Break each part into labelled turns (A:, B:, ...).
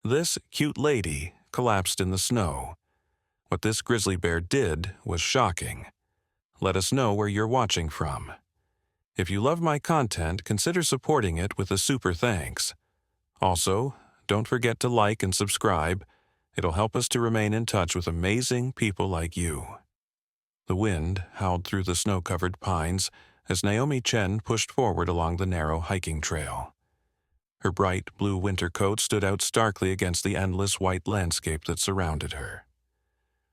A: This cute lady collapsed in the snow. What this grizzly bear did was shocking. Let us know where you're watching from. If you love my content, consider supporting it with a super thanks. Also, don't forget to like and subscribe. It'll help us to remain in touch with amazing people like you. The wind howled through the snow-covered pines as Naomi Chen pushed forward along the narrow hiking trail. Her bright blue winter coat stood out starkly against the endless white landscape that surrounded her.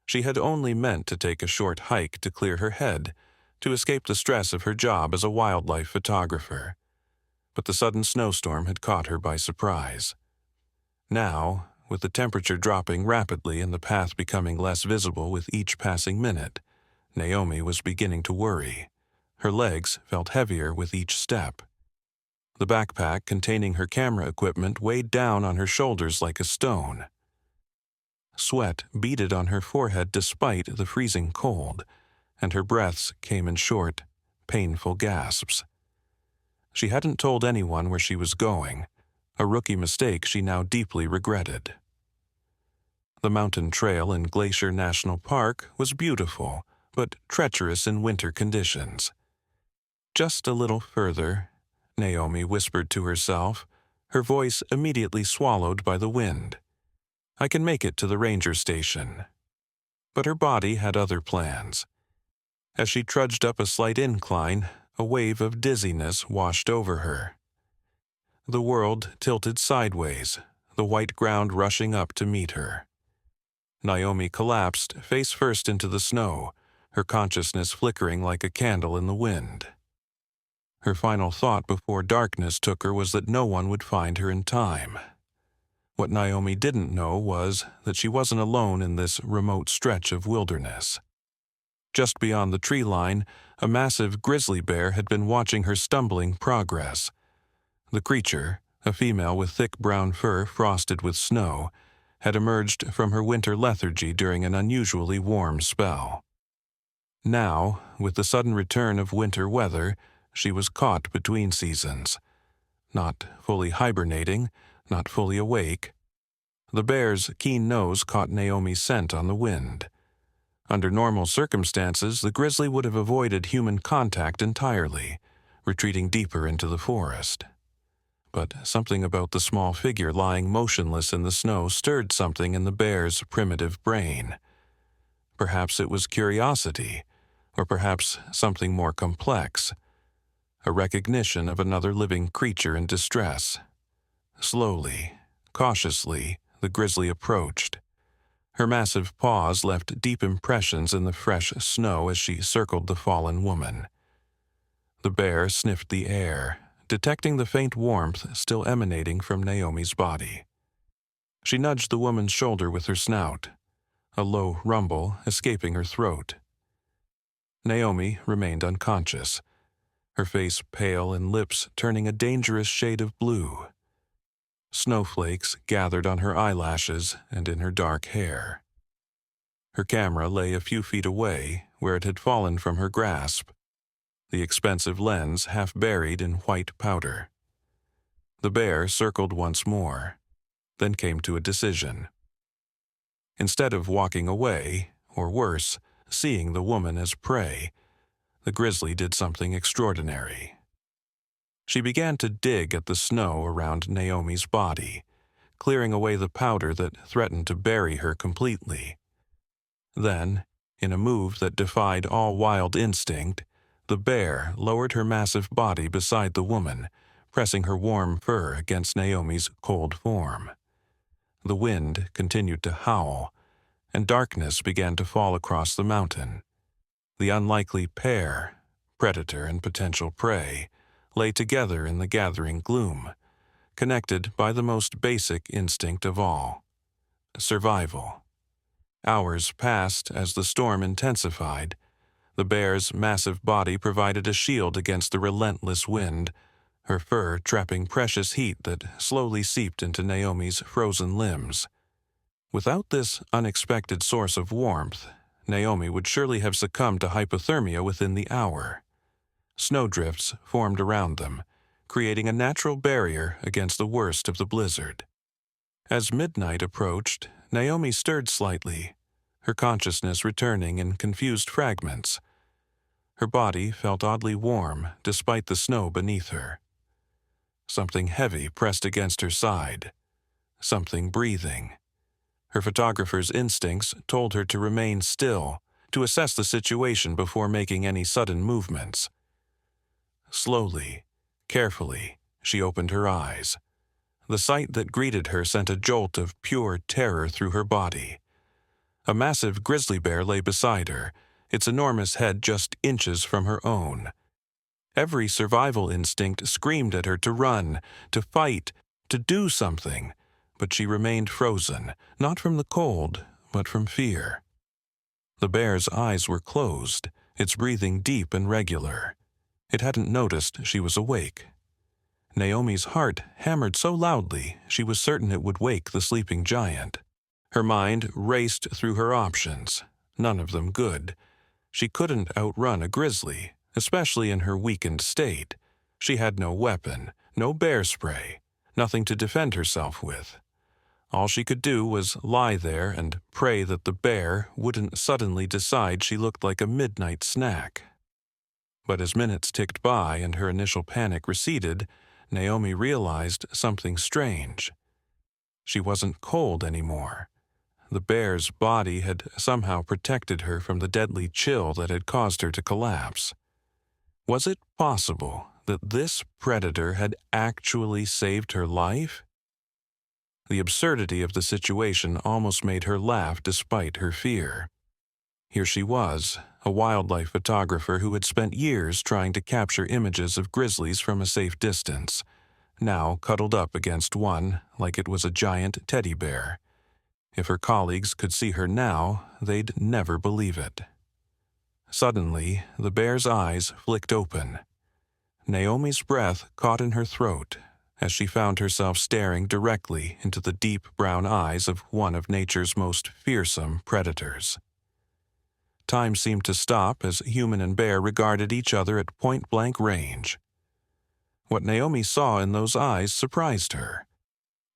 A: She had only meant to take a short hike to clear her head, to escape the stress of her job as a wildlife photographer. But the sudden snowstorm had caught her by surprise. Now, with the temperature dropping rapidly and the path becoming less visible with each passing minute, Naomi was beginning to worry. Her legs felt heavier with each step. The backpack containing her camera equipment weighed down on her shoulders like a stone. Sweat beaded on her forehead despite the freezing cold, and her breaths came in short, painful gasps. She hadn't told anyone where she was going, a rookie mistake she now deeply regretted. The mountain trail in Glacier National Park was beautiful, but treacherous in winter conditions. Just a little further, Naomi whispered to herself, her voice immediately swallowed by the wind. I can make it to the ranger station. But her body had other plans. As she trudged up a slight incline, a wave of dizziness washed over her. The world tilted sideways, the white ground rushing up to meet her. Naomi collapsed face first into the snow, her consciousness flickering like a candle in the wind. Her final thought before darkness took her was that no one would find her in time. What Naomi didn't know was that she wasn't alone in this remote stretch of wilderness. Just beyond the tree line, a massive grizzly bear had been watching her stumbling progress. The creature, a female with thick brown fur frosted with snow, had emerged from her winter lethargy during an unusually warm spell. Now, with the sudden return of winter weather, she was caught between seasons. Not fully hibernating, not fully awake. The bear's keen nose caught Naomi's scent on the wind. Under normal circumstances, the grizzly would have avoided human contact entirely, retreating deeper into the forest. But something about the small figure lying motionless in the snow stirred something in the bear's primitive brain. Perhaps it was curiosity, or perhaps something more complex, a recognition of another living creature in distress. Slowly, cautiously, the grizzly approached. Her massive paws left deep impressions in the fresh snow as she circled the fallen woman. The bear sniffed the air, detecting the faint warmth still emanating from Naomi's body. She nudged the woman's shoulder with her snout, a low rumble escaping her throat. Naomi remained unconscious, her face pale and lips turning a dangerous shade of blue. Snowflakes gathered on her eyelashes and in her dark hair. Her camera lay a few feet away, where it had fallen from her grasp, the expensive lens half buried in white powder. The bear circled once more, then came to a decision. Instead of walking away, or worse, seeing the woman as prey, the grizzly did something extraordinary. She began to dig at the snow around Naomi's body, clearing away the powder that threatened to bury her completely. Then, in a move that defied all wild instinct, the bear lowered her massive body beside the woman, pressing her warm fur against Naomi's cold form. The wind continued to howl, and darkness began to fall across the mountain. The unlikely pair, predator and potential prey, lay together in the gathering gloom, connected by the most basic instinct of all: survival. Hours passed as the storm intensified. The bear's massive body provided a shield against the relentless wind, her fur trapping precious heat that slowly seeped into Naomi's frozen limbs. Without this unexpected source of warmth, Naomi would surely have succumbed to hypothermia within the hour. Snowdrifts formed around them, creating a natural barrier against the worst of the blizzard. As midnight approached, Naomi stirred slightly, her consciousness returning in confused fragments. Her body felt oddly warm despite the snow beneath her. Something heavy pressed against her side, something breathing. Her photographer's instincts told her to remain still, to assess the situation before making any sudden movements. Slowly, carefully, she opened her eyes. The sight that greeted her sent a jolt of pure terror through her body. A massive grizzly bear lay beside her, its enormous head just inches from her own. Every survival instinct screamed at her to run, to fight, to do something, but she remained frozen, not from the cold, but from fear. The bear's eyes were closed, its breathing deep and regular. It hadn't noticed she was awake. Naomi's heart hammered so loudly she was certain it would wake the sleeping giant. Her mind raced through her options, none of them good. She couldn't outrun a grizzly, especially in her weakened state. She had no weapon, no bear spray, nothing to defend herself with. All she could do was lie there and pray that the bear wouldn't suddenly decide she looked like a midnight snack. But as minutes ticked by and her initial panic receded, Naomi realized something strange. She wasn't cold anymore. The bear's body had somehow protected her from the deadly chill that had caused her to collapse. Was it possible that this predator had actually saved her life? The absurdity of the situation almost made her laugh despite her fear. Here she was, a wildlife photographer who had spent years trying to capture images of grizzlies from a safe distance, now cuddled up against one like it was a giant teddy bear. If her colleagues could see her now, they'd never believe it. Suddenly, the bear's eyes flicked open. Naomi's breath caught in her throat as she found herself staring directly into the deep brown eyes of one of nature's most fearsome predators. Time seemed to stop as human and bear regarded each other at point-blank range. What Naomi saw in those eyes surprised her.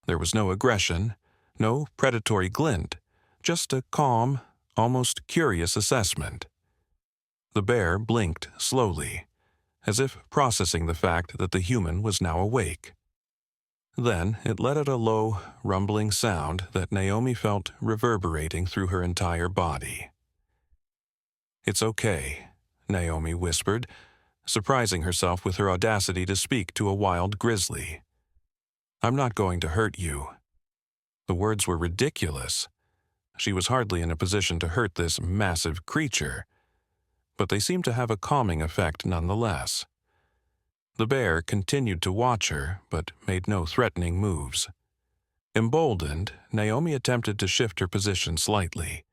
A: There was no aggression, no predatory glint, just a calm, almost curious assessment. The bear blinked slowly, as if processing the fact that the human was now awake. Then it let out a low, rumbling sound that Naomi felt reverberating through her entire body. "It's okay," Naomi whispered, surprising herself with her audacity to speak to a wild grizzly. "I'm not going to hurt you." The words were ridiculous. She was hardly in a position to hurt this massive creature, but they seemed to have a calming effect nonetheless. The bear continued to watch her, but made no threatening moves. Emboldened, Naomi attempted to shift her position slightly.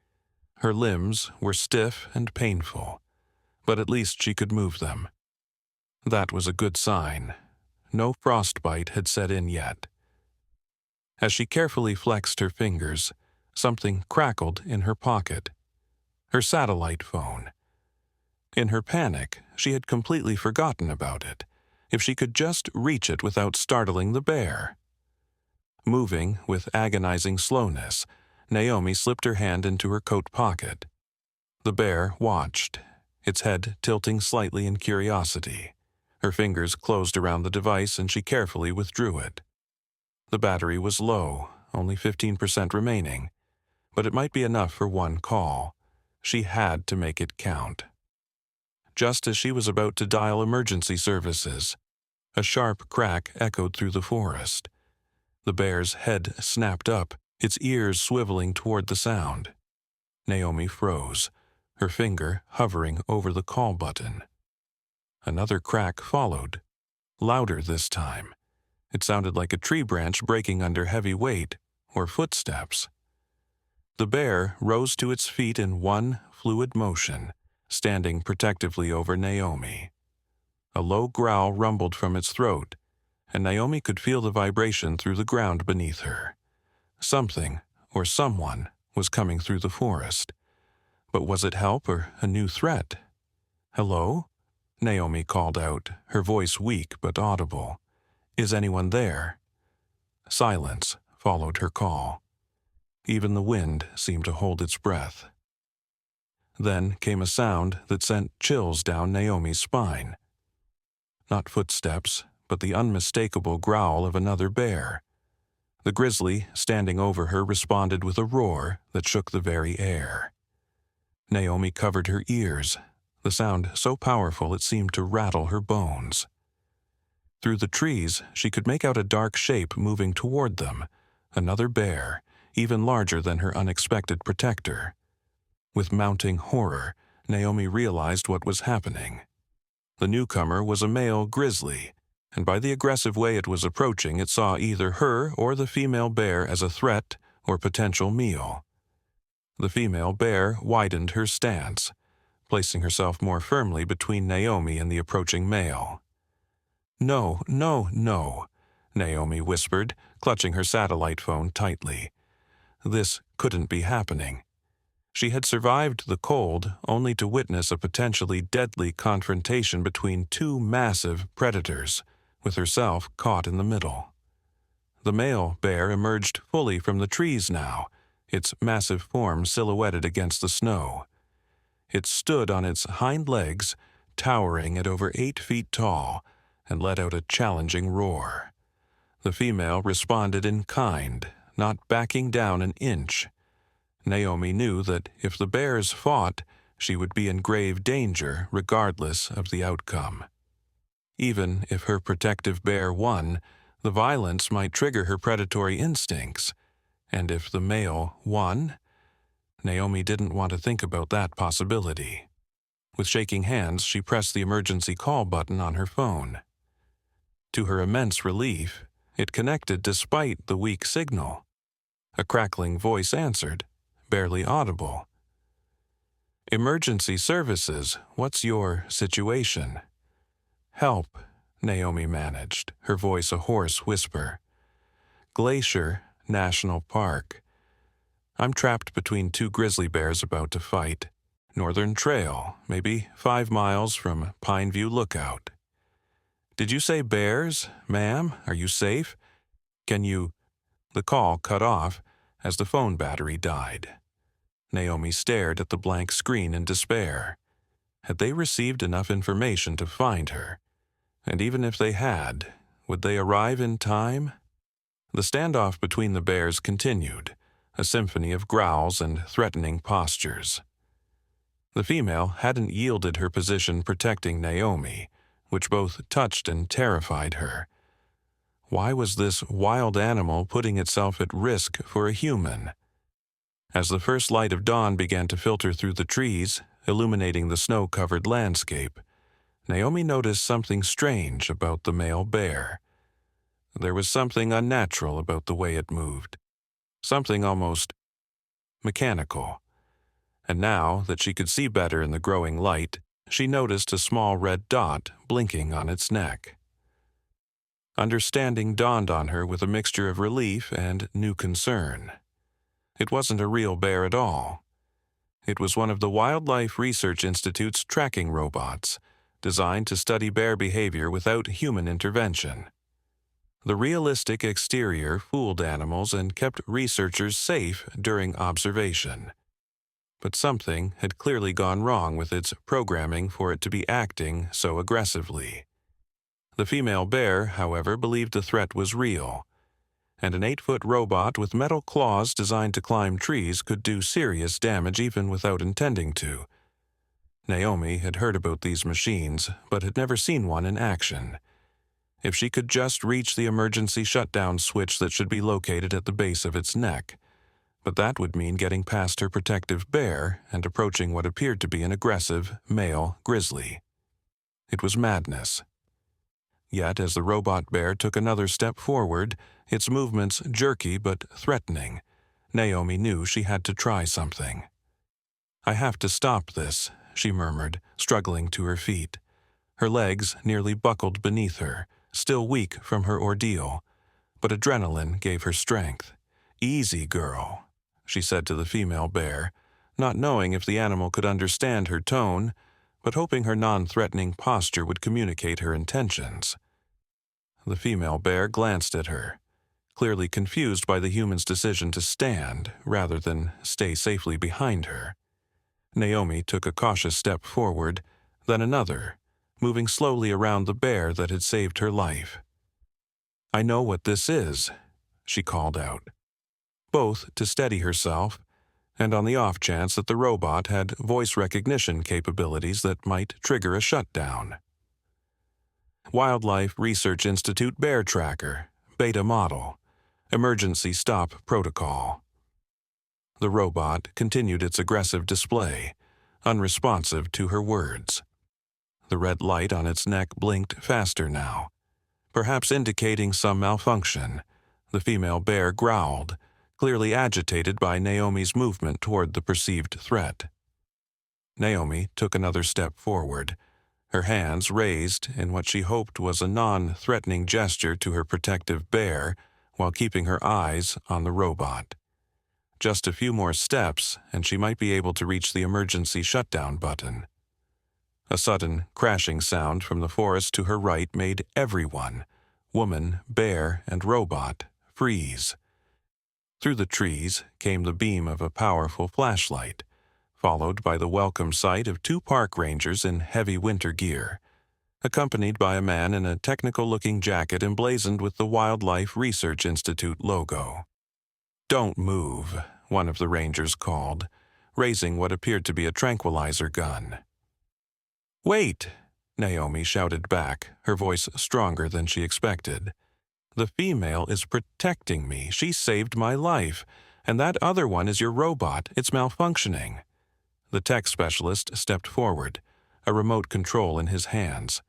A: Her limbs were stiff and painful, but at least she could move them. That was a good sign. No frostbite had set in yet. As she carefully flexed her fingers, something crackled in her pocket. Her satellite phone. In her panic, she had completely forgotten about it. If she could just reach it without startling the bear. Moving with agonizing slowness, Naomi slipped her hand into her coat pocket. The bear watched, its head tilting slightly in curiosity. Her fingers closed around the device and she carefully withdrew it. The battery was low, only 15% remaining, but it might be enough for one call. She had to make it count. Just as she was about to dial emergency services, a sharp crack echoed through the forest. The bear's head snapped up, its ears swiveling toward the sound. Naomi froze, her finger hovering over the call button. Another crack followed, louder this time. It sounded like a tree branch breaking under heavy weight, or footsteps. The bear rose to its feet in one fluid motion, standing protectively over Naomi. A low growl rumbled from its throat, and Naomi could feel the vibration through the ground beneath her. Something, or someone, was coming through the forest. But was it help or a new threat? "Hello?" Naomi called out, her voice weak but audible. "Is anyone there?" Silence, followed her call. Even the wind seemed to hold its breath. Then came a sound that sent chills down Naomi's spine. Not footsteps, but the unmistakable growl of another bear. The grizzly, standing over her, responded with a roar that shook the very air. Naomi covered her ears, the sound so powerful it seemed to rattle her bones. Through the trees, she could make out a dark shape moving toward them, another bear, even larger than her unexpected protector. With mounting horror, Naomi realized what was happening. The newcomer was a male grizzly, and by the aggressive way it was approaching, it saw either her or the female bear as a threat or potential meal. The female bear widened her stance, placing herself more firmly between Naomi and the approaching male. "No, no, no," Naomi whispered, clutching her satellite phone tightly. This couldn't be happening. She had survived the cold only to witness a potentially deadly confrontation between two massive predators, with herself caught in the middle. The male bear emerged fully from the trees now, its massive form silhouetted against the snow. It stood on its hind legs, towering at over 8 feet tall, and let out a challenging roar. The female responded in kind, not backing down an inch. Naomi knew that if the bears fought, she would be in grave danger regardless of the outcome. Even if her protective bear won, the violence might trigger her predatory instincts. And if the male won? Naomi didn't want to think about that possibility. With shaking hands, she pressed the emergency call button on her phone. To her immense relief, it connected despite the weak signal. A crackling voice answered, barely audible. "Emergency services, what's your situation?" "Help," Naomi managed, her voice a hoarse whisper. "Glacier National Park. I'm trapped between 2 grizzly bears about to fight. Northern Trail, maybe 5 miles from Pineview Lookout." "Did you say bears, ma'am? Are you safe? Can you—" The call cut off as the phone battery died. Naomi stared at the blank screen in despair. Had they received enough information to find her? And even if they had, would they arrive in time? The standoff between the bears continued, a symphony of growls and threatening postures. The female hadn't yielded her position protecting Naomi, which both touched and terrified her. Why was this wild animal putting itself at risk for a human? As the first light of dawn began to filter through the trees, illuminating the snow-covered landscape, Naomi noticed something strange about the male bear. There was something unnatural about the way it moved, something almost mechanical. And now that she could see better in the growing light, she noticed a small red dot blinking on its neck. Understanding dawned on her with a mixture of relief and new concern. It wasn't a real bear at all. It was one of the Wildlife Research Institute's tracking robots, designed to study bear behavior without human intervention. The realistic exterior fooled animals and kept researchers safe during observation. But something had clearly gone wrong with its programming for it to be acting so aggressively. The female bear, however, believed the threat was real, and an 8-foot robot with metal claws designed to climb trees could do serious damage even without intending to. Naomi had heard about these machines, but had never seen one in action. If she could just reach the emergency shutdown switch that should be located at the base of its neck. But that would mean getting past her protective bear and approaching what appeared to be an aggressive male grizzly. It was madness. Yet as the robot bear took another step forward, its movements jerky but threatening, Naomi knew she had to try something. "I have to stop this," she murmured, struggling to her feet. Her legs nearly buckled beneath her, still weak from her ordeal, but adrenaline gave her strength. "Easy, girl," she said to the female bear, not knowing if the animal could understand her tone, but hoping her non-threatening posture would communicate her intentions. The female bear glanced at her. clearly confused by the human's decision to stand rather than stay safely behind her. Naomi took a cautious step forward, then another, moving slowly around the bear that had saved her life. "I know what this is," she called out, both to steady herself and on the off chance that the robot had voice recognition capabilities that might trigger a shutdown. Wildlife Research Institute Bear Tracker, Beta Model, Emergency Stop Protocol. The robot continued its aggressive display, unresponsive to her words. The red light on its neck blinked faster now, perhaps indicating some malfunction. The female bear growled, clearly agitated by Naomi's movement toward the perceived threat. Naomi took another step forward, her hands raised in what she hoped was a non-threatening gesture to her protective bear while keeping her eyes on the robot. Just a few more steps, and she might be able to reach the emergency shutdown button. A sudden crashing sound from the forest to her right made everyone, woman, bear, and robot, freeze. Through the trees came the beam of a powerful flashlight, followed by the welcome sight of two park rangers in heavy winter gear, accompanied by a man in a technical-looking jacket emblazoned with the Wildlife Research Institute logo. "Don't move," one of the rangers called, raising what appeared to be a tranquilizer gun. "Wait!" Naomi shouted back, her voice stronger than she expected. "The female is protecting me. She saved my life. And that other one is your robot. It's malfunctioning." The tech specialist stepped forward, a remote control in his hands.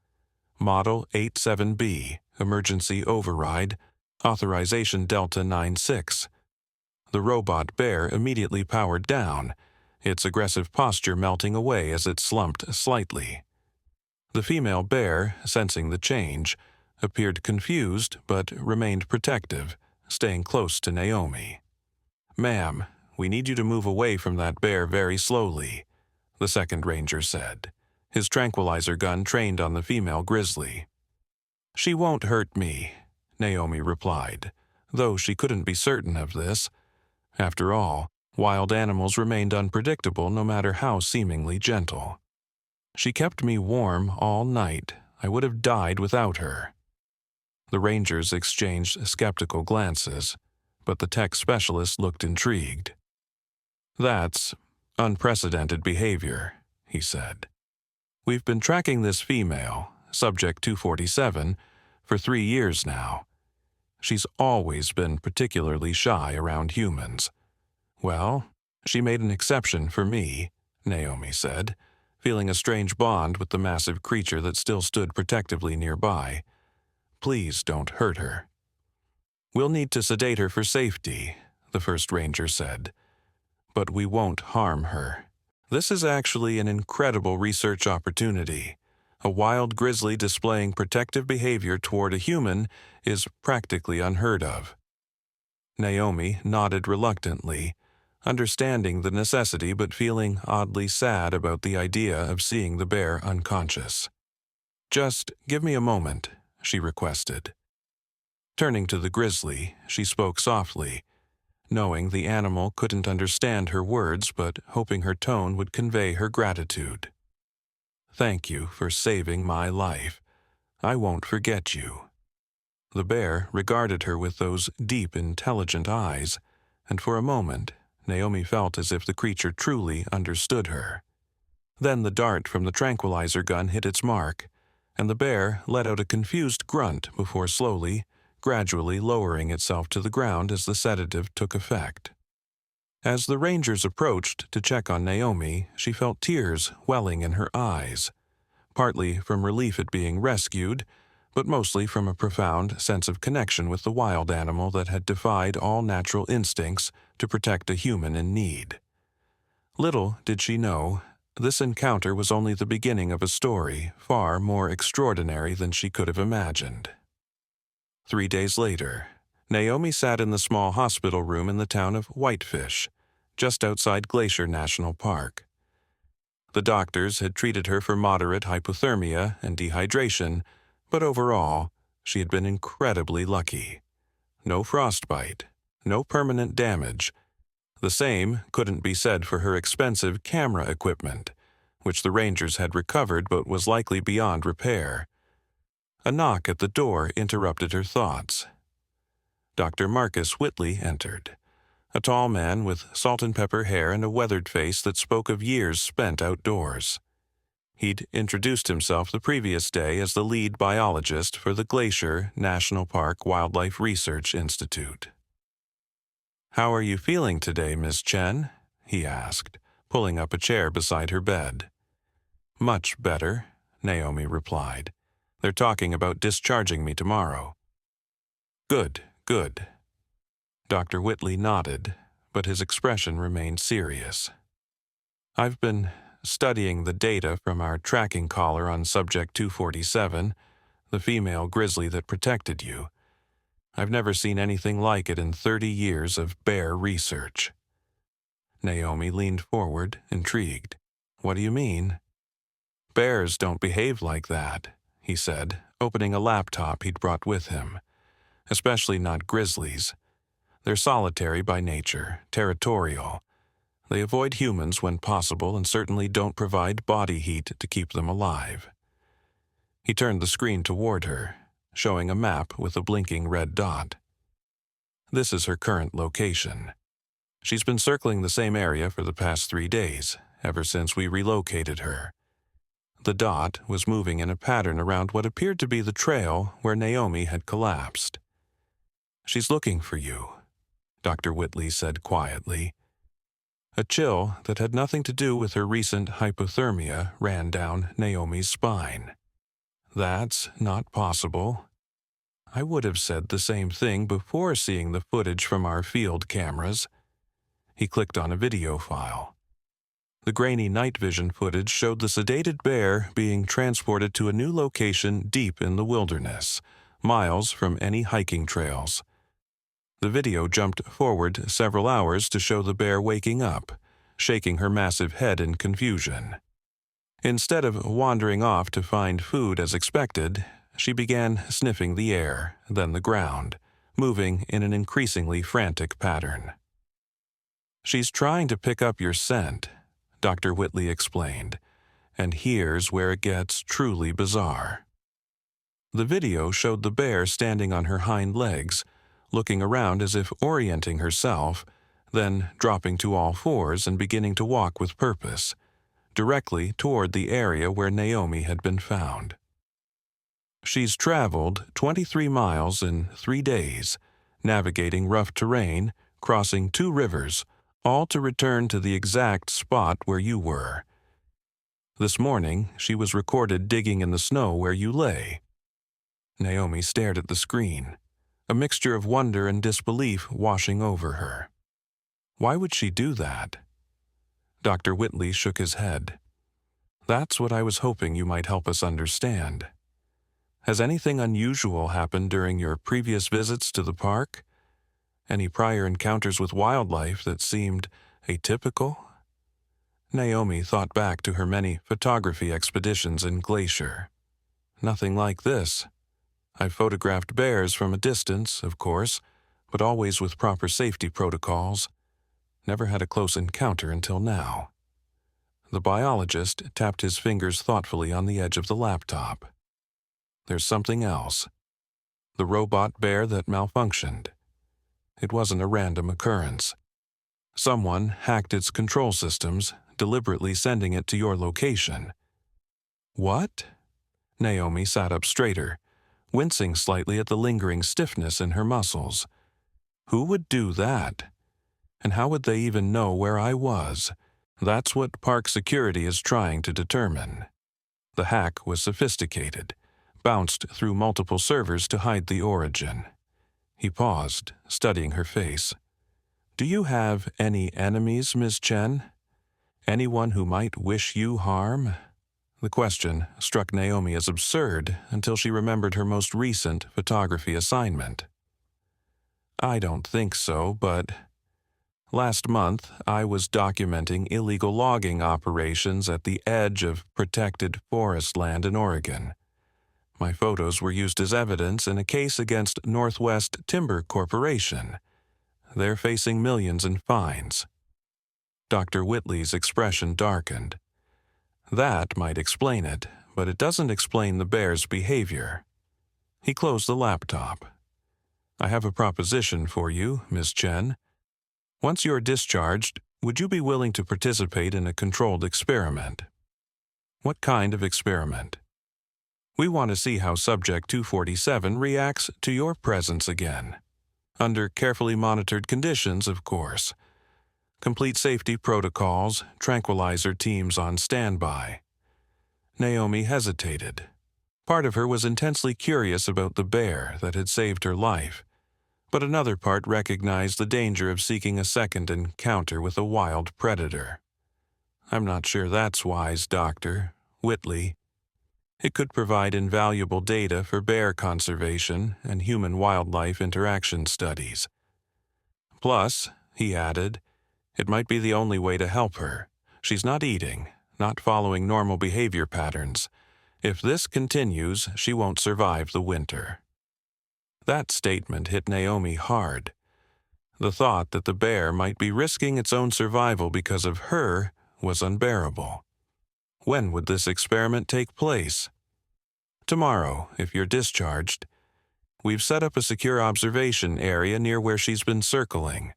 A: "Model 87B, emergency override, authorization Delta 96. The robot bear immediately powered down, its aggressive posture melting away as it slumped slightly. The female bear, sensing the change, appeared confused but remained protective, staying close to Naomi. "Ma'am, we need you to move away from that bear very slowly," the second ranger said, his tranquilizer gun trained on the female Grizzly. "She won't hurt me," Naomi replied, though she couldn't be certain of this. After all, wild animals remained unpredictable no matter how seemingly gentle. "She kept me warm all night. I would have died without her." The rangers exchanged skeptical glances, but the tech specialist looked intrigued. "That's unprecedented behavior," he said. "We've been tracking this female, Subject 247, for 3 years now. She's always been particularly shy around humans. Well, she made an exception for me," Naomi said, feeling a strange bond with the massive creature that still stood protectively nearby. "Please don't hurt her." "We'll need to sedate her for safety," the first ranger said. "But we won't harm her. This is actually an incredible research opportunity. A wild grizzly displaying protective behavior toward a human is practically unheard of." Naomi nodded reluctantly, understanding the necessity but feeling oddly sad about the idea of seeing the bear unconscious. "Just give me a moment," she requested. Turning to the grizzly, she spoke softly, knowing the animal couldn't understand her words but hoping her tone would convey her gratitude. "Thank you for saving my life. I won't forget you." The bear regarded her with those deep, intelligent eyes, and for a moment, Naomi felt as if the creature truly understood her. Then the dart from the tranquilizer gun hit its mark, and the bear let out a confused grunt before gradually lowering itself to the ground as the sedative took effect. As the rangers approached to check on Naomi, she felt tears welling in her eyes, partly from relief at being rescued, but mostly from a profound sense of connection with the wild animal that had defied all natural instincts to protect a human in need. Little did she know, this encounter was only the beginning of a story far more extraordinary than she could have imagined. 3 days later, Naomi sat in the small hospital room in the town of Whitefish, just outside Glacier National Park. The doctors had treated her for moderate hypothermia and dehydration, but overall, she had been incredibly lucky. No frostbite. No permanent damage. The same couldn't be said for her expensive camera equipment, which the rangers had recovered but was likely beyond repair. A knock at the door interrupted her thoughts. Dr. Marcus Whitley entered, a tall man with salt and pepper hair and a weathered face that spoke of years spent outdoors. He'd introduced himself the previous day as the lead biologist for the Glacier National Park Wildlife Research Institute. "How are you feeling today, Miss Chen?" he asked, pulling up a chair beside her bed. "Much better," Naomi replied. "They're talking about discharging me tomorrow." "Good, good." Dr. Whitley nodded, but his expression remained serious. "I've been studying the data from our tracking collar on Subject 247, the female grizzly that protected you. I've never seen anything like it in 30 years of bear research." Naomi leaned forward, intrigued. "What do you mean?" "Bears don't behave like that," he said, opening a laptop he'd brought with him. "Especially not grizzlies. They're solitary by nature, territorial. They avoid humans when possible and certainly don't provide body heat to keep them alive." He turned the screen toward her, showing a map with a blinking red dot. "This is her current location. She's been circling the same area for the past 3 days, ever since we relocated her." The dot was moving in a pattern around what appeared to be the trail where Naomi had collapsed. "She's looking for you," Dr. Whitley said quietly. A chill that had nothing to do with her recent hypothermia ran down Naomi's spine. "That's not possible. I would have said the same thing before seeing the footage from our field cameras." He clicked on a video file. The grainy night vision footage showed the sedated bear being transported to a new location deep in the wilderness, miles from any hiking trails. The video jumped forward several hours to show the bear waking up, shaking her massive head in confusion. Instead of wandering off to find food as expected, she began sniffing the air, then the ground, moving in an increasingly frantic pattern. "She's trying to pick up your scent," Dr. Whitley explained, "and here's where it gets truly bizarre." The video showed the bear standing on her hind legs, looking around as if orienting herself, then dropping to all fours and beginning to walk with purpose, directly toward the area where Naomi had been found. "She's traveled 23 miles in 3 days, navigating rough terrain, crossing 2 rivers, all to return to the exact spot where you were. This morning, she was recorded digging in the snow where you lay." Naomi stared at the screen, a mixture of wonder and disbelief washing over her. Why would she do that? Dr. Whitley shook his head. "That's what I was hoping you might help us understand. Has anything unusual happened during your previous visits to the park? Any prior encounters with wildlife that seemed atypical?" Naomi thought back to her many photography expeditions in Glacier. "Nothing like this. I've photographed bears from a distance, of course, but always with proper safety protocols. Never had a close encounter until now." The biologist tapped his fingers thoughtfully on the edge of the laptop. "There's something else. The robot bear that malfunctioned. It wasn't a random occurrence. Someone hacked its control systems, deliberately sending it to your location." "What?" Naomi sat up straighter, wincing slightly at the lingering stiffness in her muscles. "Who would do that? And how would they even know where I was? That's what park security is trying to determine." The hack was sophisticated, bounced through multiple servers to hide the origin. He paused, studying her face. "Do you have any enemies, Miss Chen? Anyone who might wish you harm?" The question struck Naomi as absurd until she remembered her most recent photography assignment. "I don't think so, but last month I was documenting illegal logging operations at the edge of protected forest land in Oregon. My photos were used as evidence in a case against Northwest Timber Corporation. They're facing millions in fines. Dr. Whitley's expression darkened. That might explain it, but it doesn't explain the bear's behavior. He closed the laptop. I have a proposition for you, Ms. Chen. Once you're discharged, would you be willing to participate in a controlled experiment? What kind of experiment? We want to see how Subject 247 reacts to your presence again. Under carefully monitored conditions, of course. Complete safety protocols, tranquilizer teams on standby. Naomi hesitated. Part of her was intensely curious about the bear that had saved her life, but another part recognized the danger of seeking a second encounter with a wild predator. I'm not sure that's wise, Dr. Whitley. It could provide invaluable data for bear conservation and human-wildlife interaction studies. Plus, he added, it might be the only way to help her. She's not eating, not following normal behavior patterns. If this continues, she won't survive the winter. That statement hit Naomi hard. The thought that the bear might be risking its own survival because of her was unbearable. When would this experiment take place? Tomorrow, if you're discharged. We've set up a secure observation area near where she's been circling.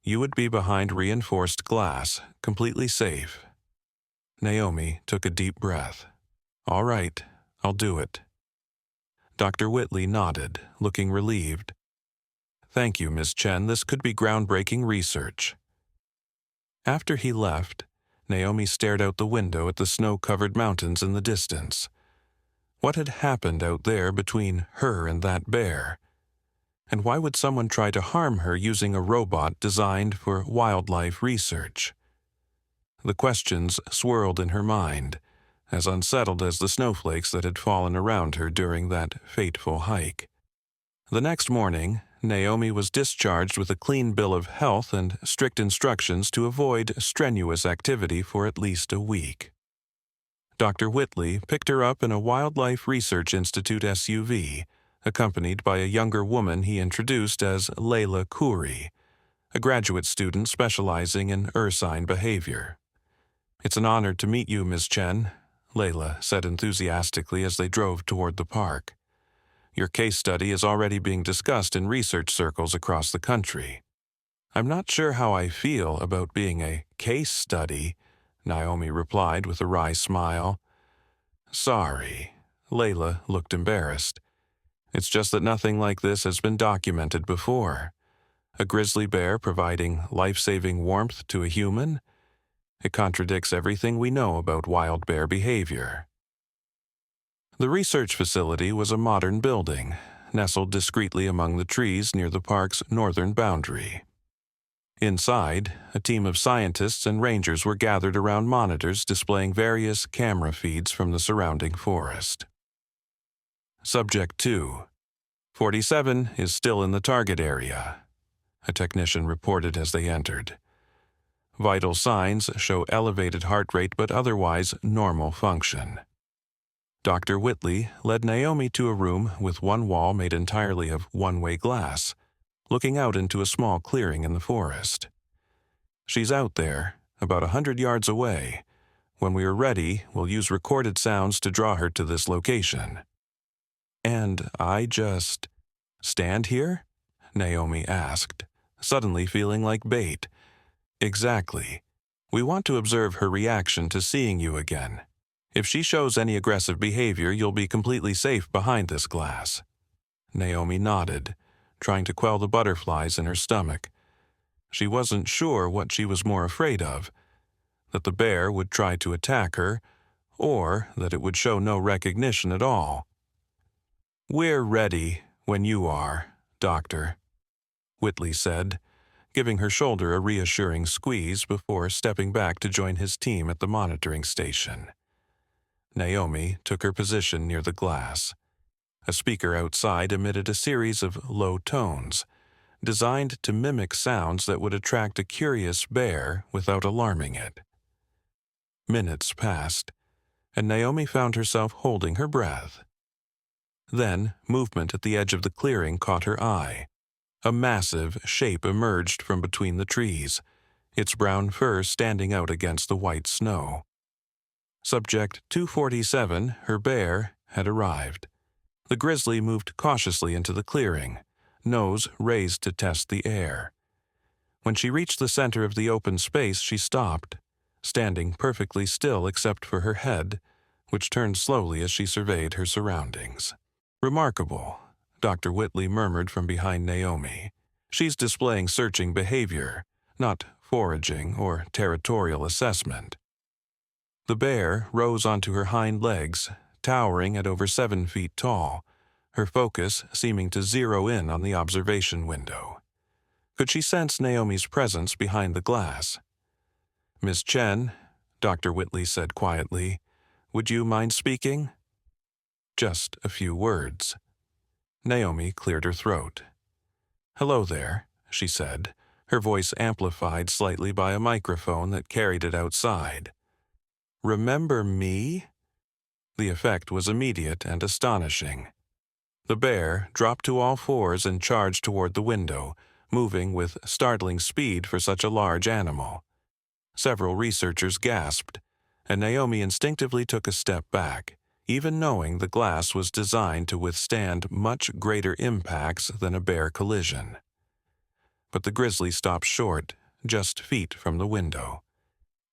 A: You would be behind reinforced glass, completely safe. Naomi took a deep breath. All right, I'll do it. Dr. Whitley nodded, looking relieved. Thank you, Ms. Chen. This could be groundbreaking research. After he left, Naomi stared out the window at the snow-covered mountains in the distance. What had happened out there between her and that bear? And why would someone try to harm her using a robot designed for wildlife research? The questions swirled in her mind, as unsettled as the snowflakes that had fallen around her during that fateful hike. The next morning, Naomi was discharged with a clean bill of health and strict instructions to avoid strenuous activity for at least a week. Dr. Whitley picked her up in a Wildlife Research Institute SUV, accompanied by a younger woman he introduced as Layla Khoury, a graduate student specializing in ursine behavior. It's an honor to meet you, Ms. Chen, Layla said enthusiastically as they drove toward the park. Your case study is already being discussed in research circles across the country. I'm not sure how I feel about being a case study, Naomi replied with a wry smile. Sorry, Layla looked embarrassed. It's just that nothing like this has been documented before. A grizzly bear providing life-saving warmth to a human? It contradicts everything we know about wild bear behavior. The research facility was a modern building, nestled discreetly among the trees near the park's northern boundary. Inside, a team of scientists and rangers were gathered around monitors displaying various camera feeds from the surrounding forest. Subject 247 is still in the target area, a technician reported as they entered. Vital signs show elevated heart rate but otherwise normal function. Dr. Whitley led Naomi to a room with one wall made entirely of one-way glass, looking out into a small clearing in the forest. She's out there, about 100 yards away. When we are ready, we'll use recorded sounds to draw her to this location. And I just stand here? Naomi asked, suddenly feeling like bait. Exactly. We want to observe her reaction to seeing you again. If she shows any aggressive behavior, you'll be completely safe behind this glass. Naomi nodded, trying to quell the butterflies in her stomach. She wasn't sure what she was more afraid of, that the bear would try to attack her, or that it would show no recognition at all. We're ready when you are, Doctor, Whitley said, giving her shoulder a reassuring squeeze before stepping back to join his team at the monitoring station. Naomi took her position near the glass. A speaker outside emitted a series of low tones, designed to mimic sounds that would attract a curious bear without alarming it. Minutes passed, and Naomi found herself holding her breath. Then, movement at the edge of the clearing caught her eye. A massive shape emerged from between the trees, its brown fur standing out against the white snow. Subject 247, her bear, had arrived. The grizzly moved cautiously into the clearing, nose raised to test the air. When she reached the center of the open space, she stopped, standing perfectly still except for her head, which turned slowly as she surveyed her surroundings. "Remarkable," Dr. Whitley murmured from behind Naomi. "She's displaying searching behavior, not foraging or territorial assessment." The bear rose onto her hind legs, towering at over 7 feet tall, her focus seeming to zero in on the observation window. Could she sense Naomi's presence behind the glass? "Miss Chen," Dr. Whitley said quietly, "would you mind speaking?" Just a few words. Naomi cleared her throat. "Hello there," she said, her voice amplified slightly by a microphone that carried it outside. "Remember me?" The effect was immediate and astonishing. The bear dropped to all fours and charged toward the window, moving with startling speed for such a large animal. Several researchers gasped, and Naomi instinctively took a step back, even knowing the glass was designed to withstand much greater impacts than a bear collision. But the grizzly stopped short, just feet from the window.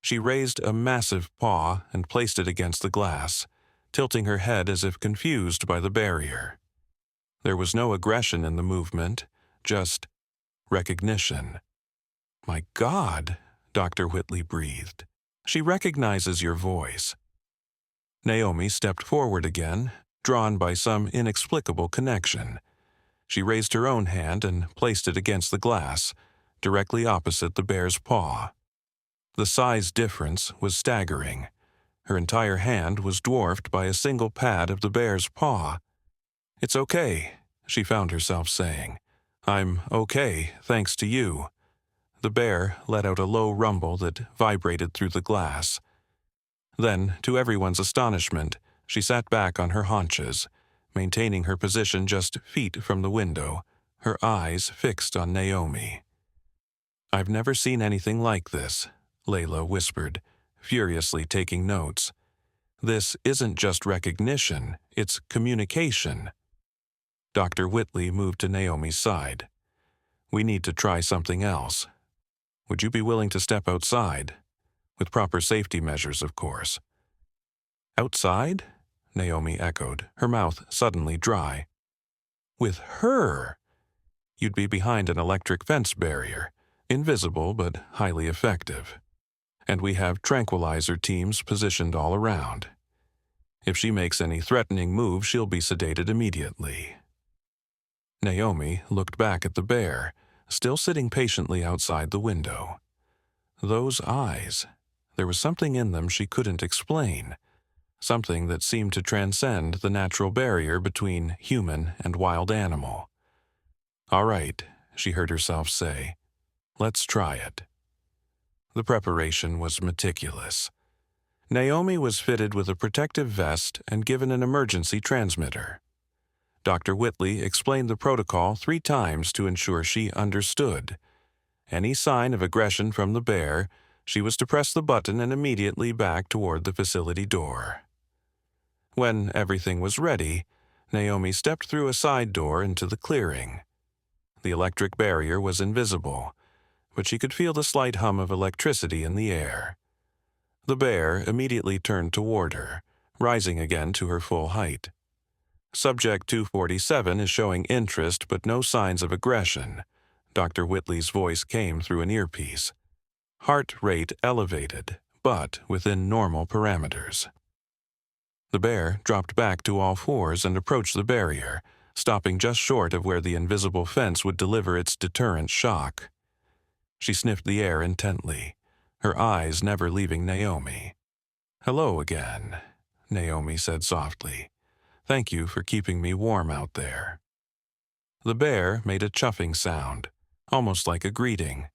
A: She raised a massive paw and placed it against the glass, tilting her head as if confused by the barrier. There was no aggression in the movement, just recognition. "My God," Dr. Whitley breathed. "She recognizes your voice." Naomi stepped forward again, drawn by some inexplicable connection. She raised her own hand and placed it against the glass, directly opposite the bear's paw. The size difference was staggering. Her entire hand was dwarfed by a single pad of the bear's paw. "It's okay," she found herself saying. "I'm okay, thanks to you." The bear let out a low rumble that vibrated through the glass. Then, to everyone's astonishment, she sat back on her haunches, maintaining her position just feet from the window, her eyes fixed on Naomi. "I've never seen anything like this," Layla whispered, furiously taking notes. "This isn't just recognition, it's communication." Dr. Whitley moved to Naomi's side. "We need to try something else. Would you be willing to step outside? With proper safety measures, of course." "Outside?" Naomi echoed, her mouth suddenly dry. "With her? You'd be behind an electric fence barrier, invisible but highly effective. And we have tranquilizer teams positioned all around. If she makes any threatening move, she'll be sedated immediately." Naomi looked back at the bear, still sitting patiently outside the window. Those eyes, there was something in them she couldn't explain, something that seemed to transcend the natural barrier between human and wild animal. "All right," she heard herself say. "Let's try it." The preparation was meticulous. Naomi was fitted with a protective vest and given an emergency transmitter. Dr. Whitley explained the protocol 3 times to ensure she understood. Any sign of aggression from the bear, she was to press the button and immediately back toward the facility door. When everything was ready, Naomi stepped through a side door into the clearing. The electric barrier was invisible, but she could feel the slight hum of electricity in the air. The bear immediately turned toward her, rising again to her full height. "Subject 247 is showing interest but no signs of aggression," Dr. Whitley's voice came through an earpiece. "Heart rate elevated, but within normal parameters." The bear dropped back to all fours and approached the barrier, stopping just short of where the invisible fence would deliver its deterrent shock. She sniffed the air intently, her eyes never leaving Naomi. "Hello again," Naomi said softly. "Thank you for keeping me warm out there." The bear made a chuffing sound, almost like a greeting.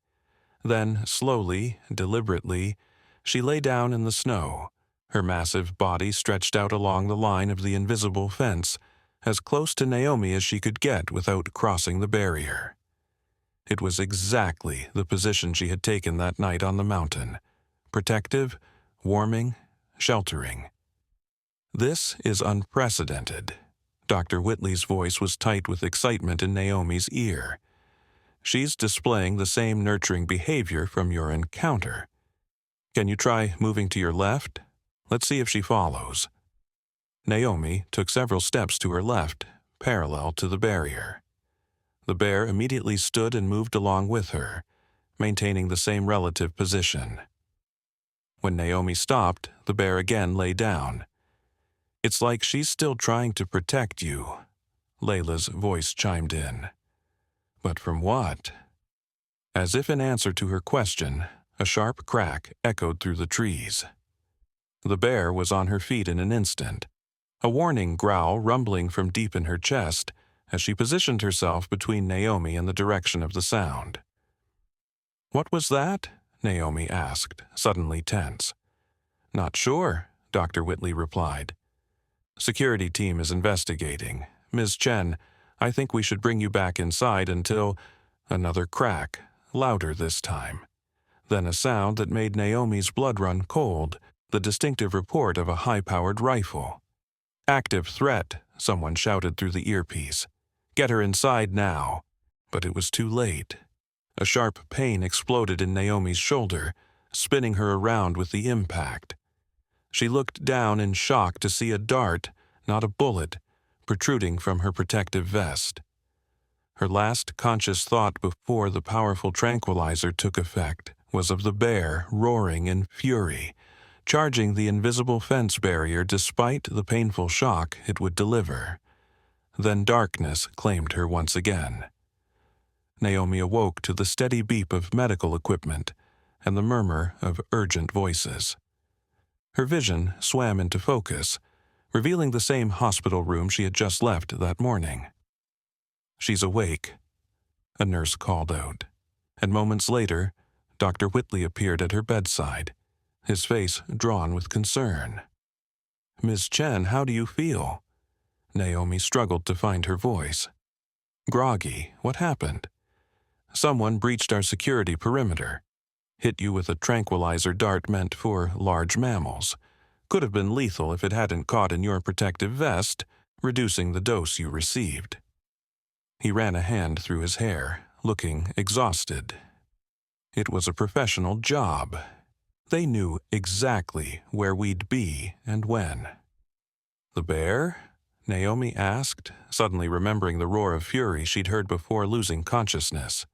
A: Then, slowly, deliberately, she lay down in the snow, her massive body stretched out along the line of the invisible fence, as close to Naomi as she could get without crossing the barrier. It was exactly the position she had taken that night on the mountain: protective, warming, sheltering. "This is unprecedented." Dr. Whitley's voice was tight with excitement in Naomi's ear. "She's displaying the same nurturing behavior from your encounter. Can you try moving to your left? Let's see if she follows." Naomi took several steps to her left, parallel to the barrier. The bear immediately stood and moved along with her, maintaining the same relative position. When Naomi stopped, the bear again lay down. "It's like she's still trying to protect you," Layla's voice chimed in. "But from what?" As if in answer to her question, a sharp crack echoed through the trees. The bear was on her feet in an instant, a warning growl rumbling from deep in her chest as she positioned herself between Naomi and the direction of the sound. "What was that?" Naomi asked, suddenly tense. "Not sure," Dr. Whitley replied. "Security team is investigating. Ms. Chen, I think we should bring you back inside until—" Another crack, louder this time. Then a sound that made Naomi's blood run cold, the distinctive report of a high-powered rifle. "Active threat," someone shouted through the earpiece. "Get her inside now." But it was too late. A sharp pain exploded in Naomi's shoulder, spinning her around with the impact. She looked down in shock to see a dart, not a bullet, protruding from her protective vest. Her last conscious thought before the powerful tranquilizer took effect was of the bear roaring in fury, charging the invisible fence barrier despite the painful shock it would deliver. Then darkness claimed her once again. Naomi awoke to the steady beep of medical equipment and the murmur of urgent voices. Her vision swam into focus, revealing the same hospital room she had just left that morning. "She's awake," a nurse called out, and moments later, Dr. Whitley appeared at her bedside, his face drawn with concern. "Ms. Chen, how do you feel?" Naomi struggled to find her voice. "Groggy. What happened?" "Someone breached our security perimeter. Hit you with a tranquilizer dart meant for large mammals. Could have been lethal if it hadn't caught in your protective vest, reducing the dose you received." He ran a hand through his hair, looking exhausted. It was a professional job. They knew exactly where we'd be and when. "The bear?" Naomi asked, suddenly remembering the roar of fury she'd heard before losing consciousness.